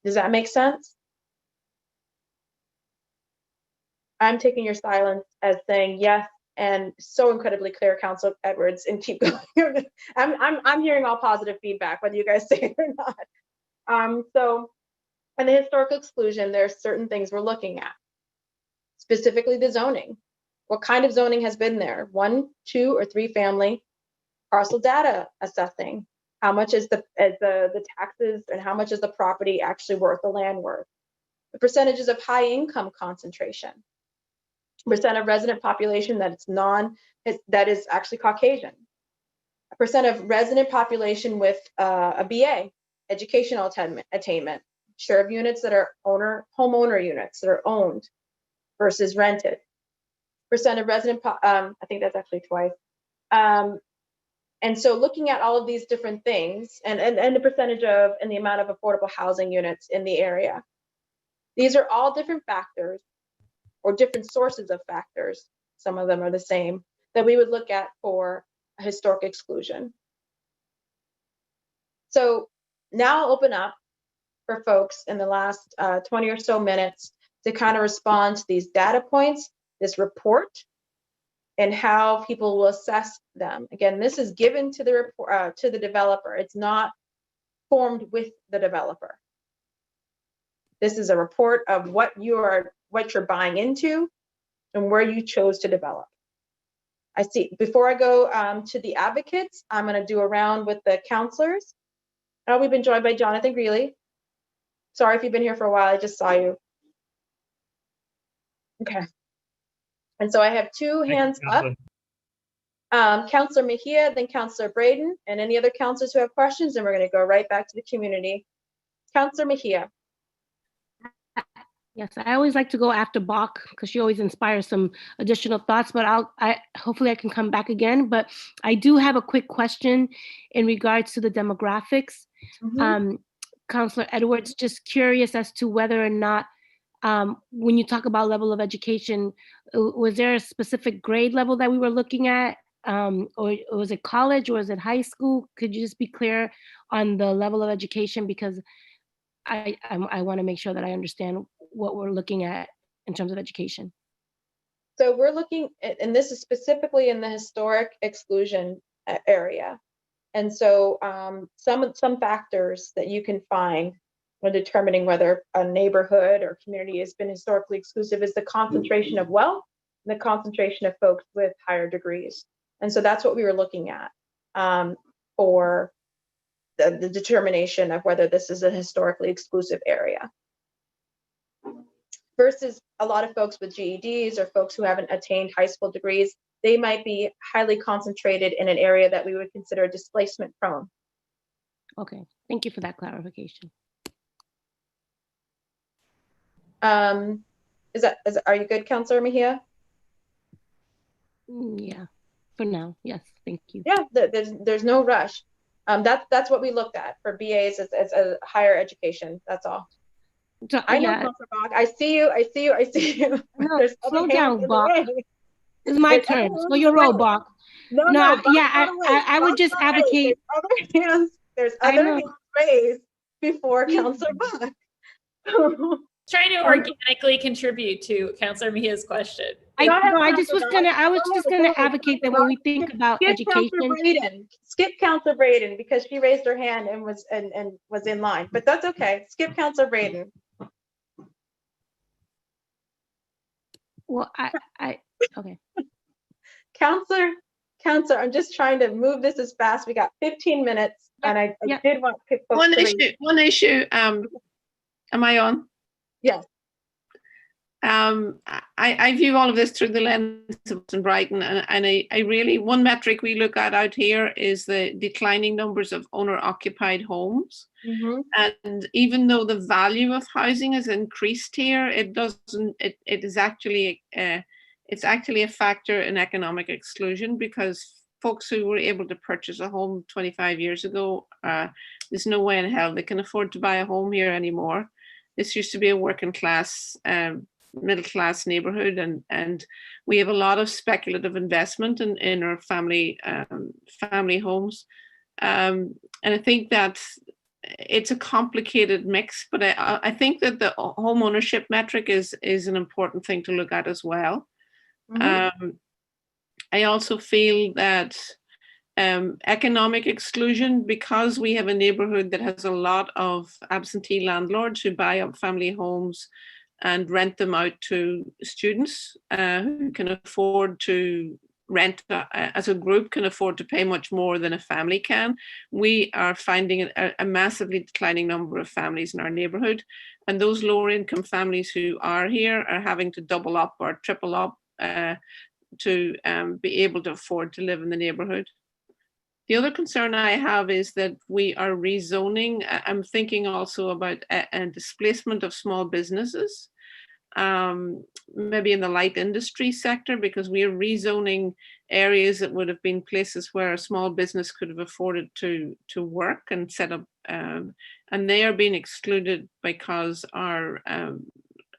Does that make sense? I'm taking your silence as saying yes, and so incredibly clear, Councilor Edwards, and keep going. I'm hearing all positive feedback, whether you guys say it or not. So in the historical exclusion, there are certain things we're looking at, specifically the zoning. What kind of zoning has been there? 1, 2, or 3 family. Parcel data assessing. How much is the taxes and how much is the property actually worth, the land worth? The percentages of high income concentration. Percent of resident population that is actually Caucasian. A percent of resident population with a BA, educational attainment. Share of units that are homeowner units that are owned versus rented. Percent of resident, I think that's actually twice. And so looking at all of these different things and the percentage of and the amount of affordable housing units in the area. These are all different factors or different sources of factors. Some of them are the same that we would look at for a historic exclusion. So now I'll open up for folks in the last 20 or so minutes to kind of respond to these data points, this report, and how people will assess them. Again, this is given to the report to the developer. It's not formed with the developer. This is a report of what you're buying into and where you chose to develop. I see. Before I go to the advocates, I'm going to do a round with the counselors. We've been joined by Jonathan Greeley. Sorry if you've been here for a while. I just saw you. Okay. And so I have 2 hands up. Counselor Mejia, then Counselor Braden, and any other counselors who have questions, and we're going to go right back to the community. Counselor Mejia. Yes, I always like to go after Bach because she always inspires some additional thoughts, but hopefully I can come back again. But I do have a quick question in regards to the demographics. Counselor Edwards, just curious as to whether or not when you talk about level of education, was there a specific grade level that we were looking at? Or was it college or was it high school? Could you just be clear on the level of education? Because I want to make sure that I understand what we're looking at in terms of education. So we're looking at, and this is specifically in the historic exclusion area. And so some factors that you can find when determining whether a neighborhood or community has been historically exclusive is the concentration of wealth and the concentration of folks with higher degrees. And so that's what we were looking at for the determination of whether this is a historically exclusive area. Versus a lot of folks with GEDs or folks who haven't attained high school degrees, they might be highly concentrated in an area that we would consider displacement prone. Okay, thank you for that clarification. Are you good, Counselor Mejia? Yeah, for now, yes, thank you. Yeah, there's no rush. That's what we looked at for BAs as a higher education. That's all. So, I know, yeah. Counselor Bach. I see you. No, slow down, Bach. It's my turn. Slow So your roll, Bach. No, yeah, I would just advocate. There's other hands raised before Counselor Bach. Trying to organically contribute to Counselor Mejia's question. I was just gonna advocate that when we think about education. Skip Counselor Braden because she raised her hand and was in line, but that's okay. Skip Counselor Braden. Well, okay. Counselor, I'm just trying to move this as fast. We got 15 minutes, and I did want to pick one issue. Am I on? Yes. I view all of this through the lens of Brighton, and I really, one metric we look at out here is the declining numbers of owner-occupied homes. Mm-hmm. And even though the value of housing has increased here, it's actually a factor in economic exclusion, because folks who were able to purchase a home 25 years ago, there's no way in hell they can afford to buy a home here anymore. This used to be a working class, middle class neighborhood, and we have a lot of speculative investment in our family homes, and I think that it's a complicated mix. But I think that the home ownership metric is an important thing to look at as well. Mm-hmm. I also feel that economic exclusion, because we have a neighborhood that has a lot of absentee landlords who buy up family homes and rent them out to students who can afford to rent as a group, can afford to pay much more than a family can. We are finding a massively declining number of families in our neighborhood, and those lower income families who are here are having to double up or triple up to be able to afford to live in the neighborhood. The other concern I have is that we are rezoning. I'm thinking also about a displacement of small businesses, maybe in the light industry sector, because we are rezoning areas that would have been places where a small business could have afforded to work and set up, and they are being excluded because our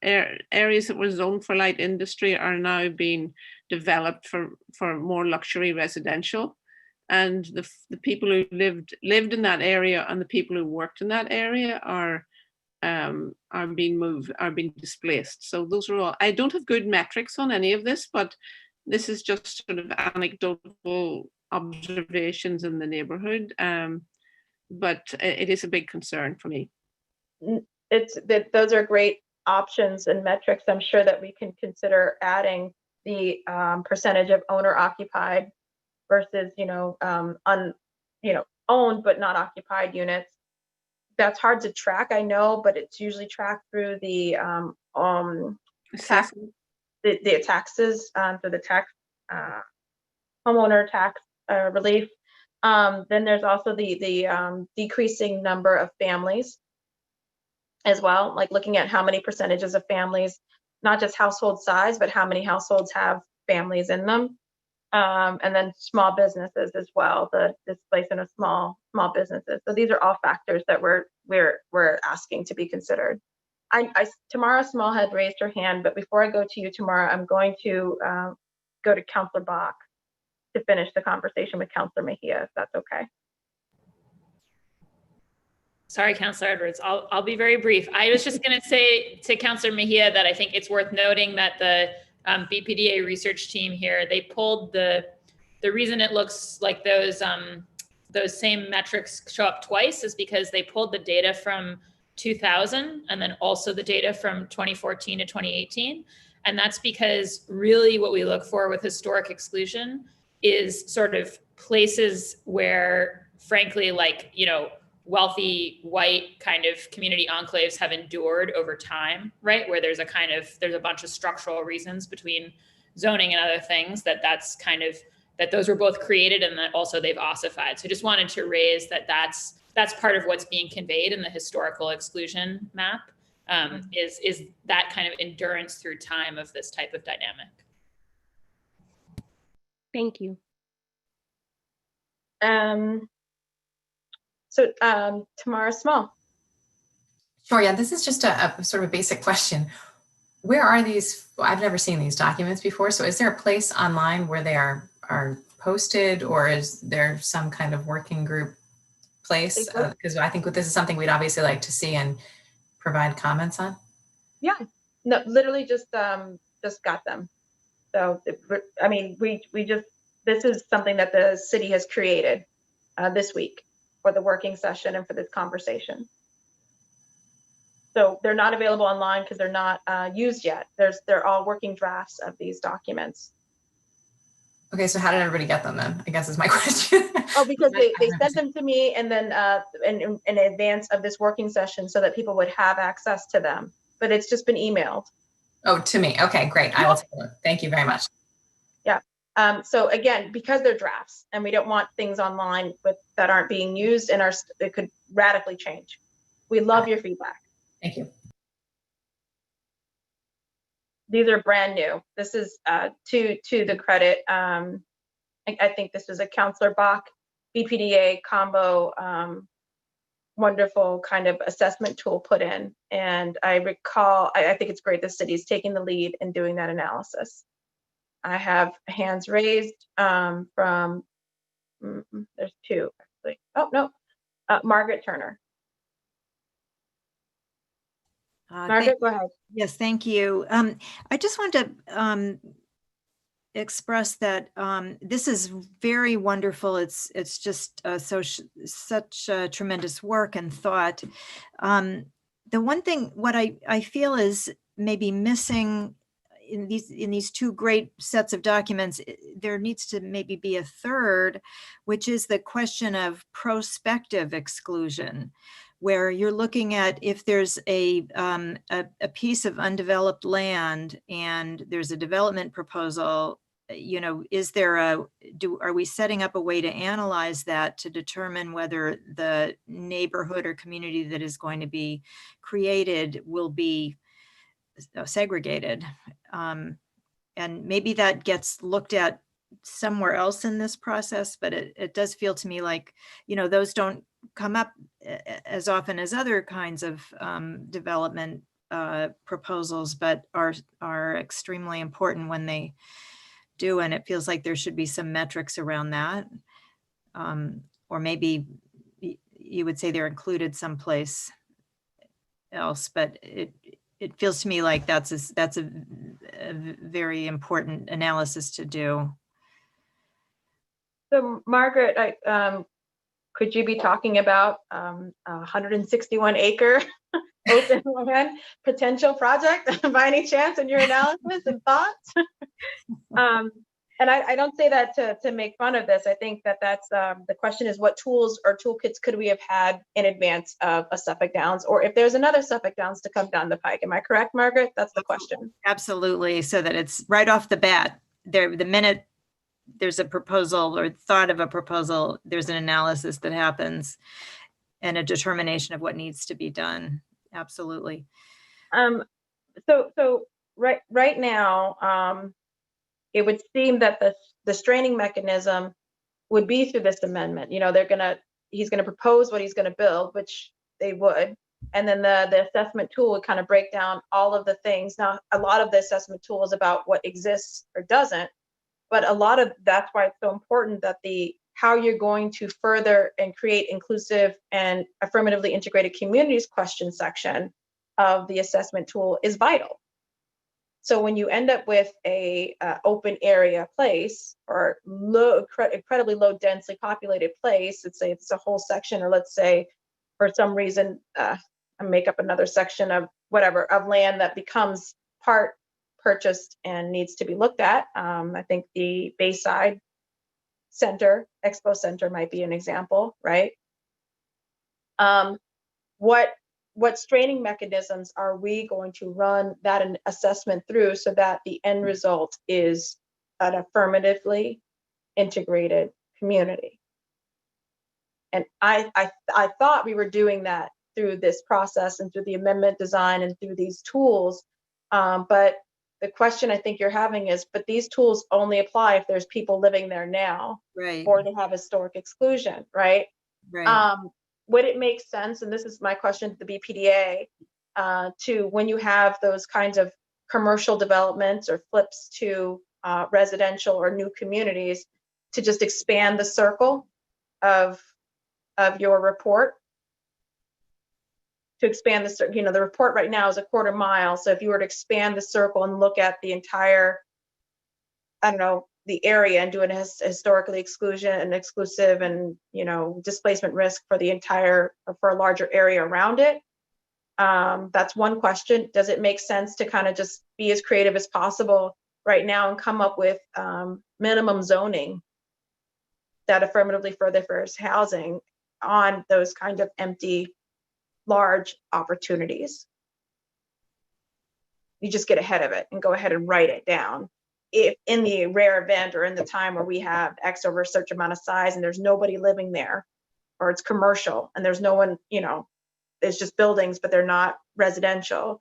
areas that were zoned for light industry are now being developed for more luxury residential. And the people who lived in that area and the people who worked in that area are being moved, are being displaced. So those are all, I don't have good metrics on any of this, but this is just sort of anecdotal observations in the neighborhood. But it is a big concern for me. Those are great options and metrics. I'm sure that we can consider adding the percentage of owner occupied versus, owned but not occupied units. That's hard to track, I know, but it's usually tracked through the tax, the taxes, through the tax homeowner tax relief. Then there's also the decreasing number of families as well, like looking at how many percentages of families, not just household size, but how many households have families in them. And then small businesses as well, the displacement of small businesses. So these are all factors that we're asking to be considered. Tamara Small had raised her hand, but before I go to you, Tamara, I'm going to go to Councillor Bach to finish the conversation with Councillor Mejia, if that's okay. Sorry, Councillor Edwards, I'll be very brief. I was just going to say to Councillor Mejia that I think it's worth noting that the BPDA research team here, they pulled the reason it looks like those same metrics show up twice is because they pulled the data from 2000 and then also the data from 2014 to 2018. And that's because really what we look for with historic exclusion is sort of places where, frankly, like, wealthy white kind of community enclaves have endured over time, right? Where there's a bunch of structural reasons between zoning and other things that those were both created and that also they've ossified. So just wanted to raise that's part of what's being conveyed in the historical exclusion map, is that kind of endurance through time of this type of dynamic. Thank you. So Tamara Small. Sure, yeah, this is just a sort of a basic question. Where are these? I've never seen these documents before. So is there a place online where they are posted, or is there some kind of working group place? Because I think this is something we'd obviously like to see and provide comments on. Yeah, no, literally just got them. So, I mean, this is something that the city has created this week for the working session and for this conversation. So they're not available online because they're not used yet. They're all working drafts of these documents. Okay, so how did everybody get them then? I guess is my question. Oh, because they sent them to me and then in advance of this working session so that people would have access to them. But it's just been emailed. Oh, to me. Okay, great. I will take a look. Thank you very much. Yeah. So again, because they're drafts and we don't want things online that aren't being used and it could radically change. We love your feedback. Thank you. These are brand new. This is to the credit. I think this was a Councillor Bach BPDA combo wonderful kind of assessment tool put in. And I recall, I think it's great the city's taking the lead in doing that analysis. I have hands raised from, there's two actually. Oh, no, Margaret Turner. Margaret, go ahead. Yes, thank you. I just want to express that this is very wonderful. It's just such tremendous work and thought. The one thing, what I feel is maybe missing in these two great sets of documents. There needs to maybe be a third, which is the question of prospective exclusion, where you're looking at if there's a piece of undeveloped land and there's a development proposal, you know, are we setting up a way to analyze that to determine whether the neighborhood or community that is going to be created will be segregated? And maybe that gets looked at somewhere else in this process, but it does feel to me like, you know, those don't come up as often as other kinds of development proposals, but are extremely important when they do. And it feels like there should be some metrics around that. Or maybe you would say they're included someplace else, but it feels to me like that's a very important analysis to do. So Margaret, could you be talking about 161 acre open land potential project by any chance in your analysis and thoughts? And I don't say that to make fun of this. I think that's the question is, what tools or toolkits could we have had in advance of a Suffolk Downs, or if there's another Suffolk Downs to come down the pike? Am I correct, Margaret? That's the question. Absolutely. So that it's right off the bat there, the minute there's a proposal or thought of a proposal, there's an analysis that happens and a determination of what needs to be done. Absolutely. So right now, it would seem that the straining mechanism would be through this amendment. You know, he's gonna propose what he's gonna build, which they would, and then the assessment tool would kind of break down all of the things. Now, a lot of the assessment tool is about what exists or doesn't, but that's why it's so important that how you're going to further and create inclusive and affirmatively integrated communities question section of the assessment tool is vital. So when you end up with a open area place or incredibly low densely populated place, let's say it's a whole section, or let's say for some reason I make up another section of whatever of land that becomes part purchased and needs to be looked at. I think the Bayside Center, Expo Center might be an example, right? What straining mechanisms are we going to run that assessment through so that the end result is an affirmatively integrated community? And I thought we were doing that through this process and through the amendment design and through these tools. But the question I think you're having is, but these tools only apply if there's people living there now, right? Or they have historic exclusion, right? Right. Would it make sense, and this is my question to the BPDA, to when you have those kinds of commercial developments or flips to residential or new communities, to just expand the circle of your report? To expand the, you know, the report right now is a 1/4 mile. So if you were to expand the circle and look at the entire, I don't know, the area and do an historically exclusive and, you know, displacement risk for the entire, or for a larger area around it. That's one question. Does it make sense to kind of just be as creative as possible right now and come up with minimum zoning that affirmatively further favors housing on those kind of empty, large opportunities? You just get ahead of it and go ahead and write it down. If in the rare event or in the time where we have X over a certain amount of size and there's nobody living there, or it's commercial and there's no one, you know, it's just buildings, but they're not residential,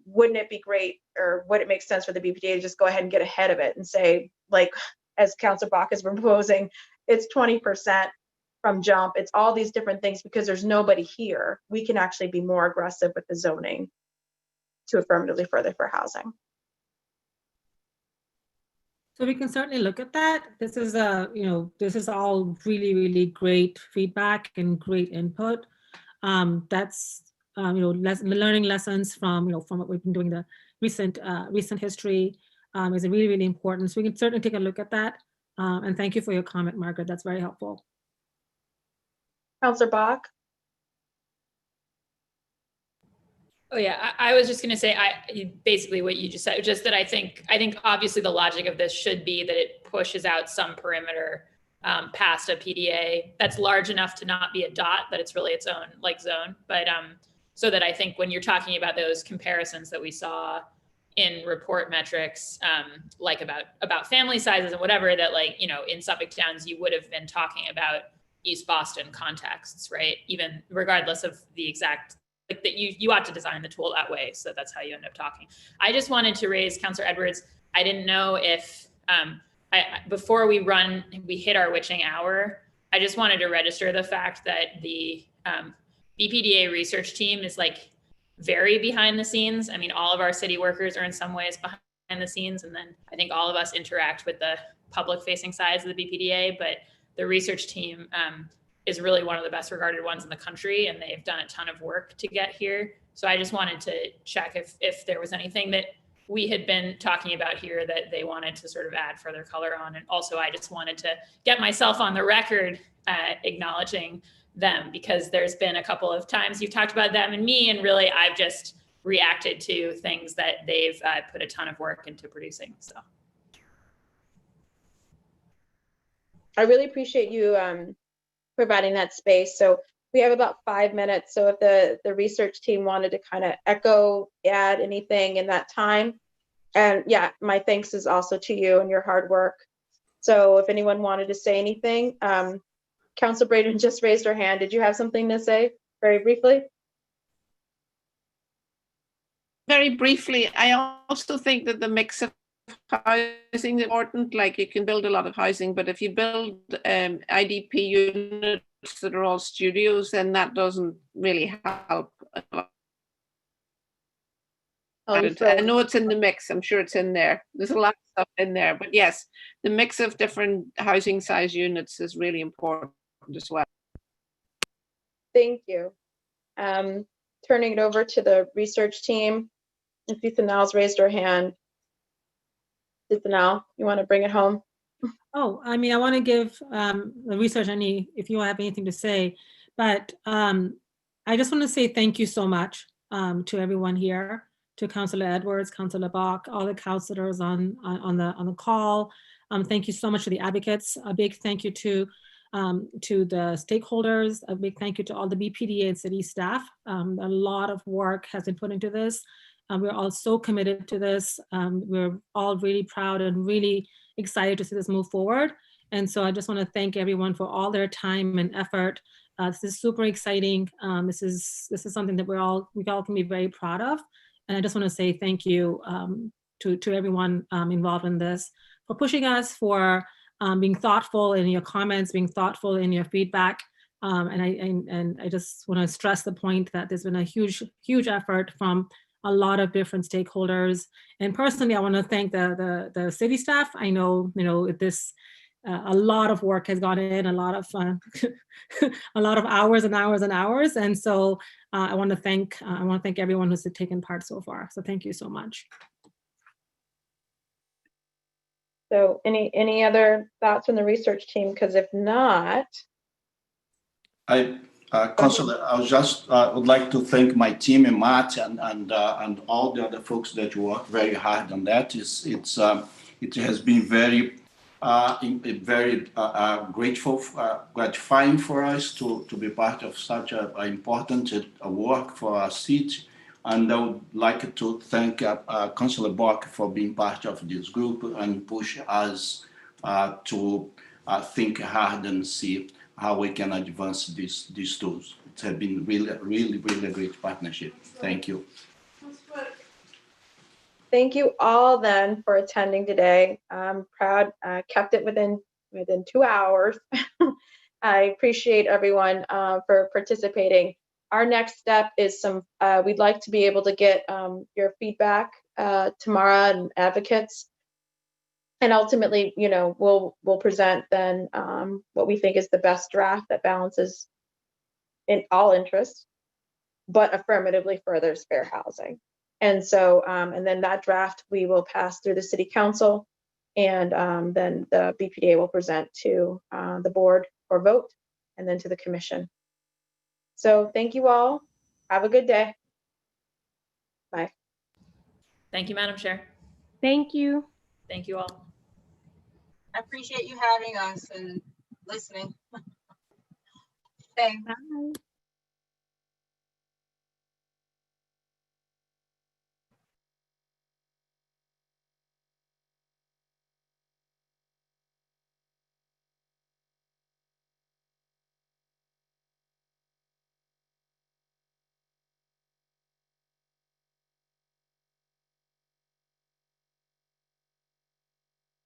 wouldn't it be great, or would it make sense for the BPDA to just go ahead and get ahead of it and say, like, as Councilor Bach is proposing, it's 20% from jump, it's all these different things, because there's nobody here. We can actually be more aggressive with the zoning to affirmatively further for housing. So we can certainly look at that. This is this is all really, really great feedback and great input. That's learning lessons from from what we've been doing, the recent history is really, really important. So we can certainly take a look at that. And thank you for your comment, Margaret. That's very helpful. Councilor Bach? Oh yeah, I was just going to say, basically what you just said, just that I think obviously the logic of this should be that it pushes out some perimeter past a PDA that's large enough to not be a dot, but it's really its own like zone. But so that I think when you're talking about those comparisons that we saw in report metrics, like about family sizes and whatever, that like, you know, in Suffolk Downs, you would have been talking about East Boston contexts, right? Even regardless of the exact, like that you ought to design the tool that way. So that's how you end up talking. I just wanted to raise Councilor Edwards. I didn't know if, before we hit our witching hour, I just wanted to register the fact that the BPDA research team is like very behind the scenes. I mean, all of our city workers are in some ways behind the scenes. And then I think all of us interact with the public facing sides of the BPDA, but the research team is really one of the best regarded ones in the country, and they've done a ton of work to get here. So I just wanted to check if there was anything that we had been talking about here that they wanted to sort of add further color on. And also I just wanted to get myself on the record acknowledging them, because there's been a couple of times you've talked about them and me, and really I've just reacted to things that they've put a ton of work into producing. So I really appreciate you providing that space. So we have about 5 minutes. So if the research team wanted to kind of add anything in that time. And yeah, my thanks is also to you and your hard work. So if anyone wanted to say anything, Councilor Braden just raised her hand. Did you have something to say very briefly? Very briefly, I also think that the mix of housing is important. Like you can build a lot of housing, but if you build IDP units that are all studios, then that doesn't really help. I know it's in the mix. I'm sure it's in there. There's a lot of stuff in there, but yes, the mix of different housing size units is really important as well. Thank you. Turning it over to the research team. If Ethanel's raised her hand. Ethanel, you want to bring it home? Oh, I mean, I want to give the research if you have anything to say, but I just want to say thank you so much to everyone here, to Councilor Edwards, Councilor Bach, all the councilors on the call. Thank you so much to the advocates. A big thank you to the stakeholders. A big thank you to all the BPDA and city staff. A lot of work has been put into this. We're all so committed to this. We're all really proud and really excited to see this move forward. And so I just want to thank everyone for all their time and effort. This is super exciting. This is something that we all can be very proud of. And I just want to say thank you to everyone involved in this, for pushing us, for being thoughtful in your comments, being thoughtful in your feedback. And I just want to stress the point that there's been a huge effort from a lot of different stakeholders. And personally, I want to thank the city staff. I know, a lot of work has gone in, a lot of a lot of hours and hours and hours. And so I want to thank everyone who's taken part so far. So thank you so much. So any other thoughts from the research team? Because if not, Councilor, I was just would like to thank my team and Matt and all the other folks that work very hard on that. It has been very grateful, gratifying for us to be part of such an important work for our city. And I would like to thank Councilor Bach for being part of this group and push us to think hard and see how we can advance these tools. It has been really a great partnership. Thank you. thank you all then for attending today. I'm proud, kept it within 2 hours. I appreciate everyone for participating. Our next step is we'd like to be able to get your feedback, Tamara and advocates. And ultimately, we'll present then what we think is the best draft that balances in all interests, but affirmatively furthers fair housing. And so, and then that draft we will pass through the city council, and then the BPDA will present to the board for vote, and then to the commission. So thank you all. Have a good day. Thank you, Madam Chair. Thank you. Thank you all. I appreciate you having us and listening. Thanks. Bye.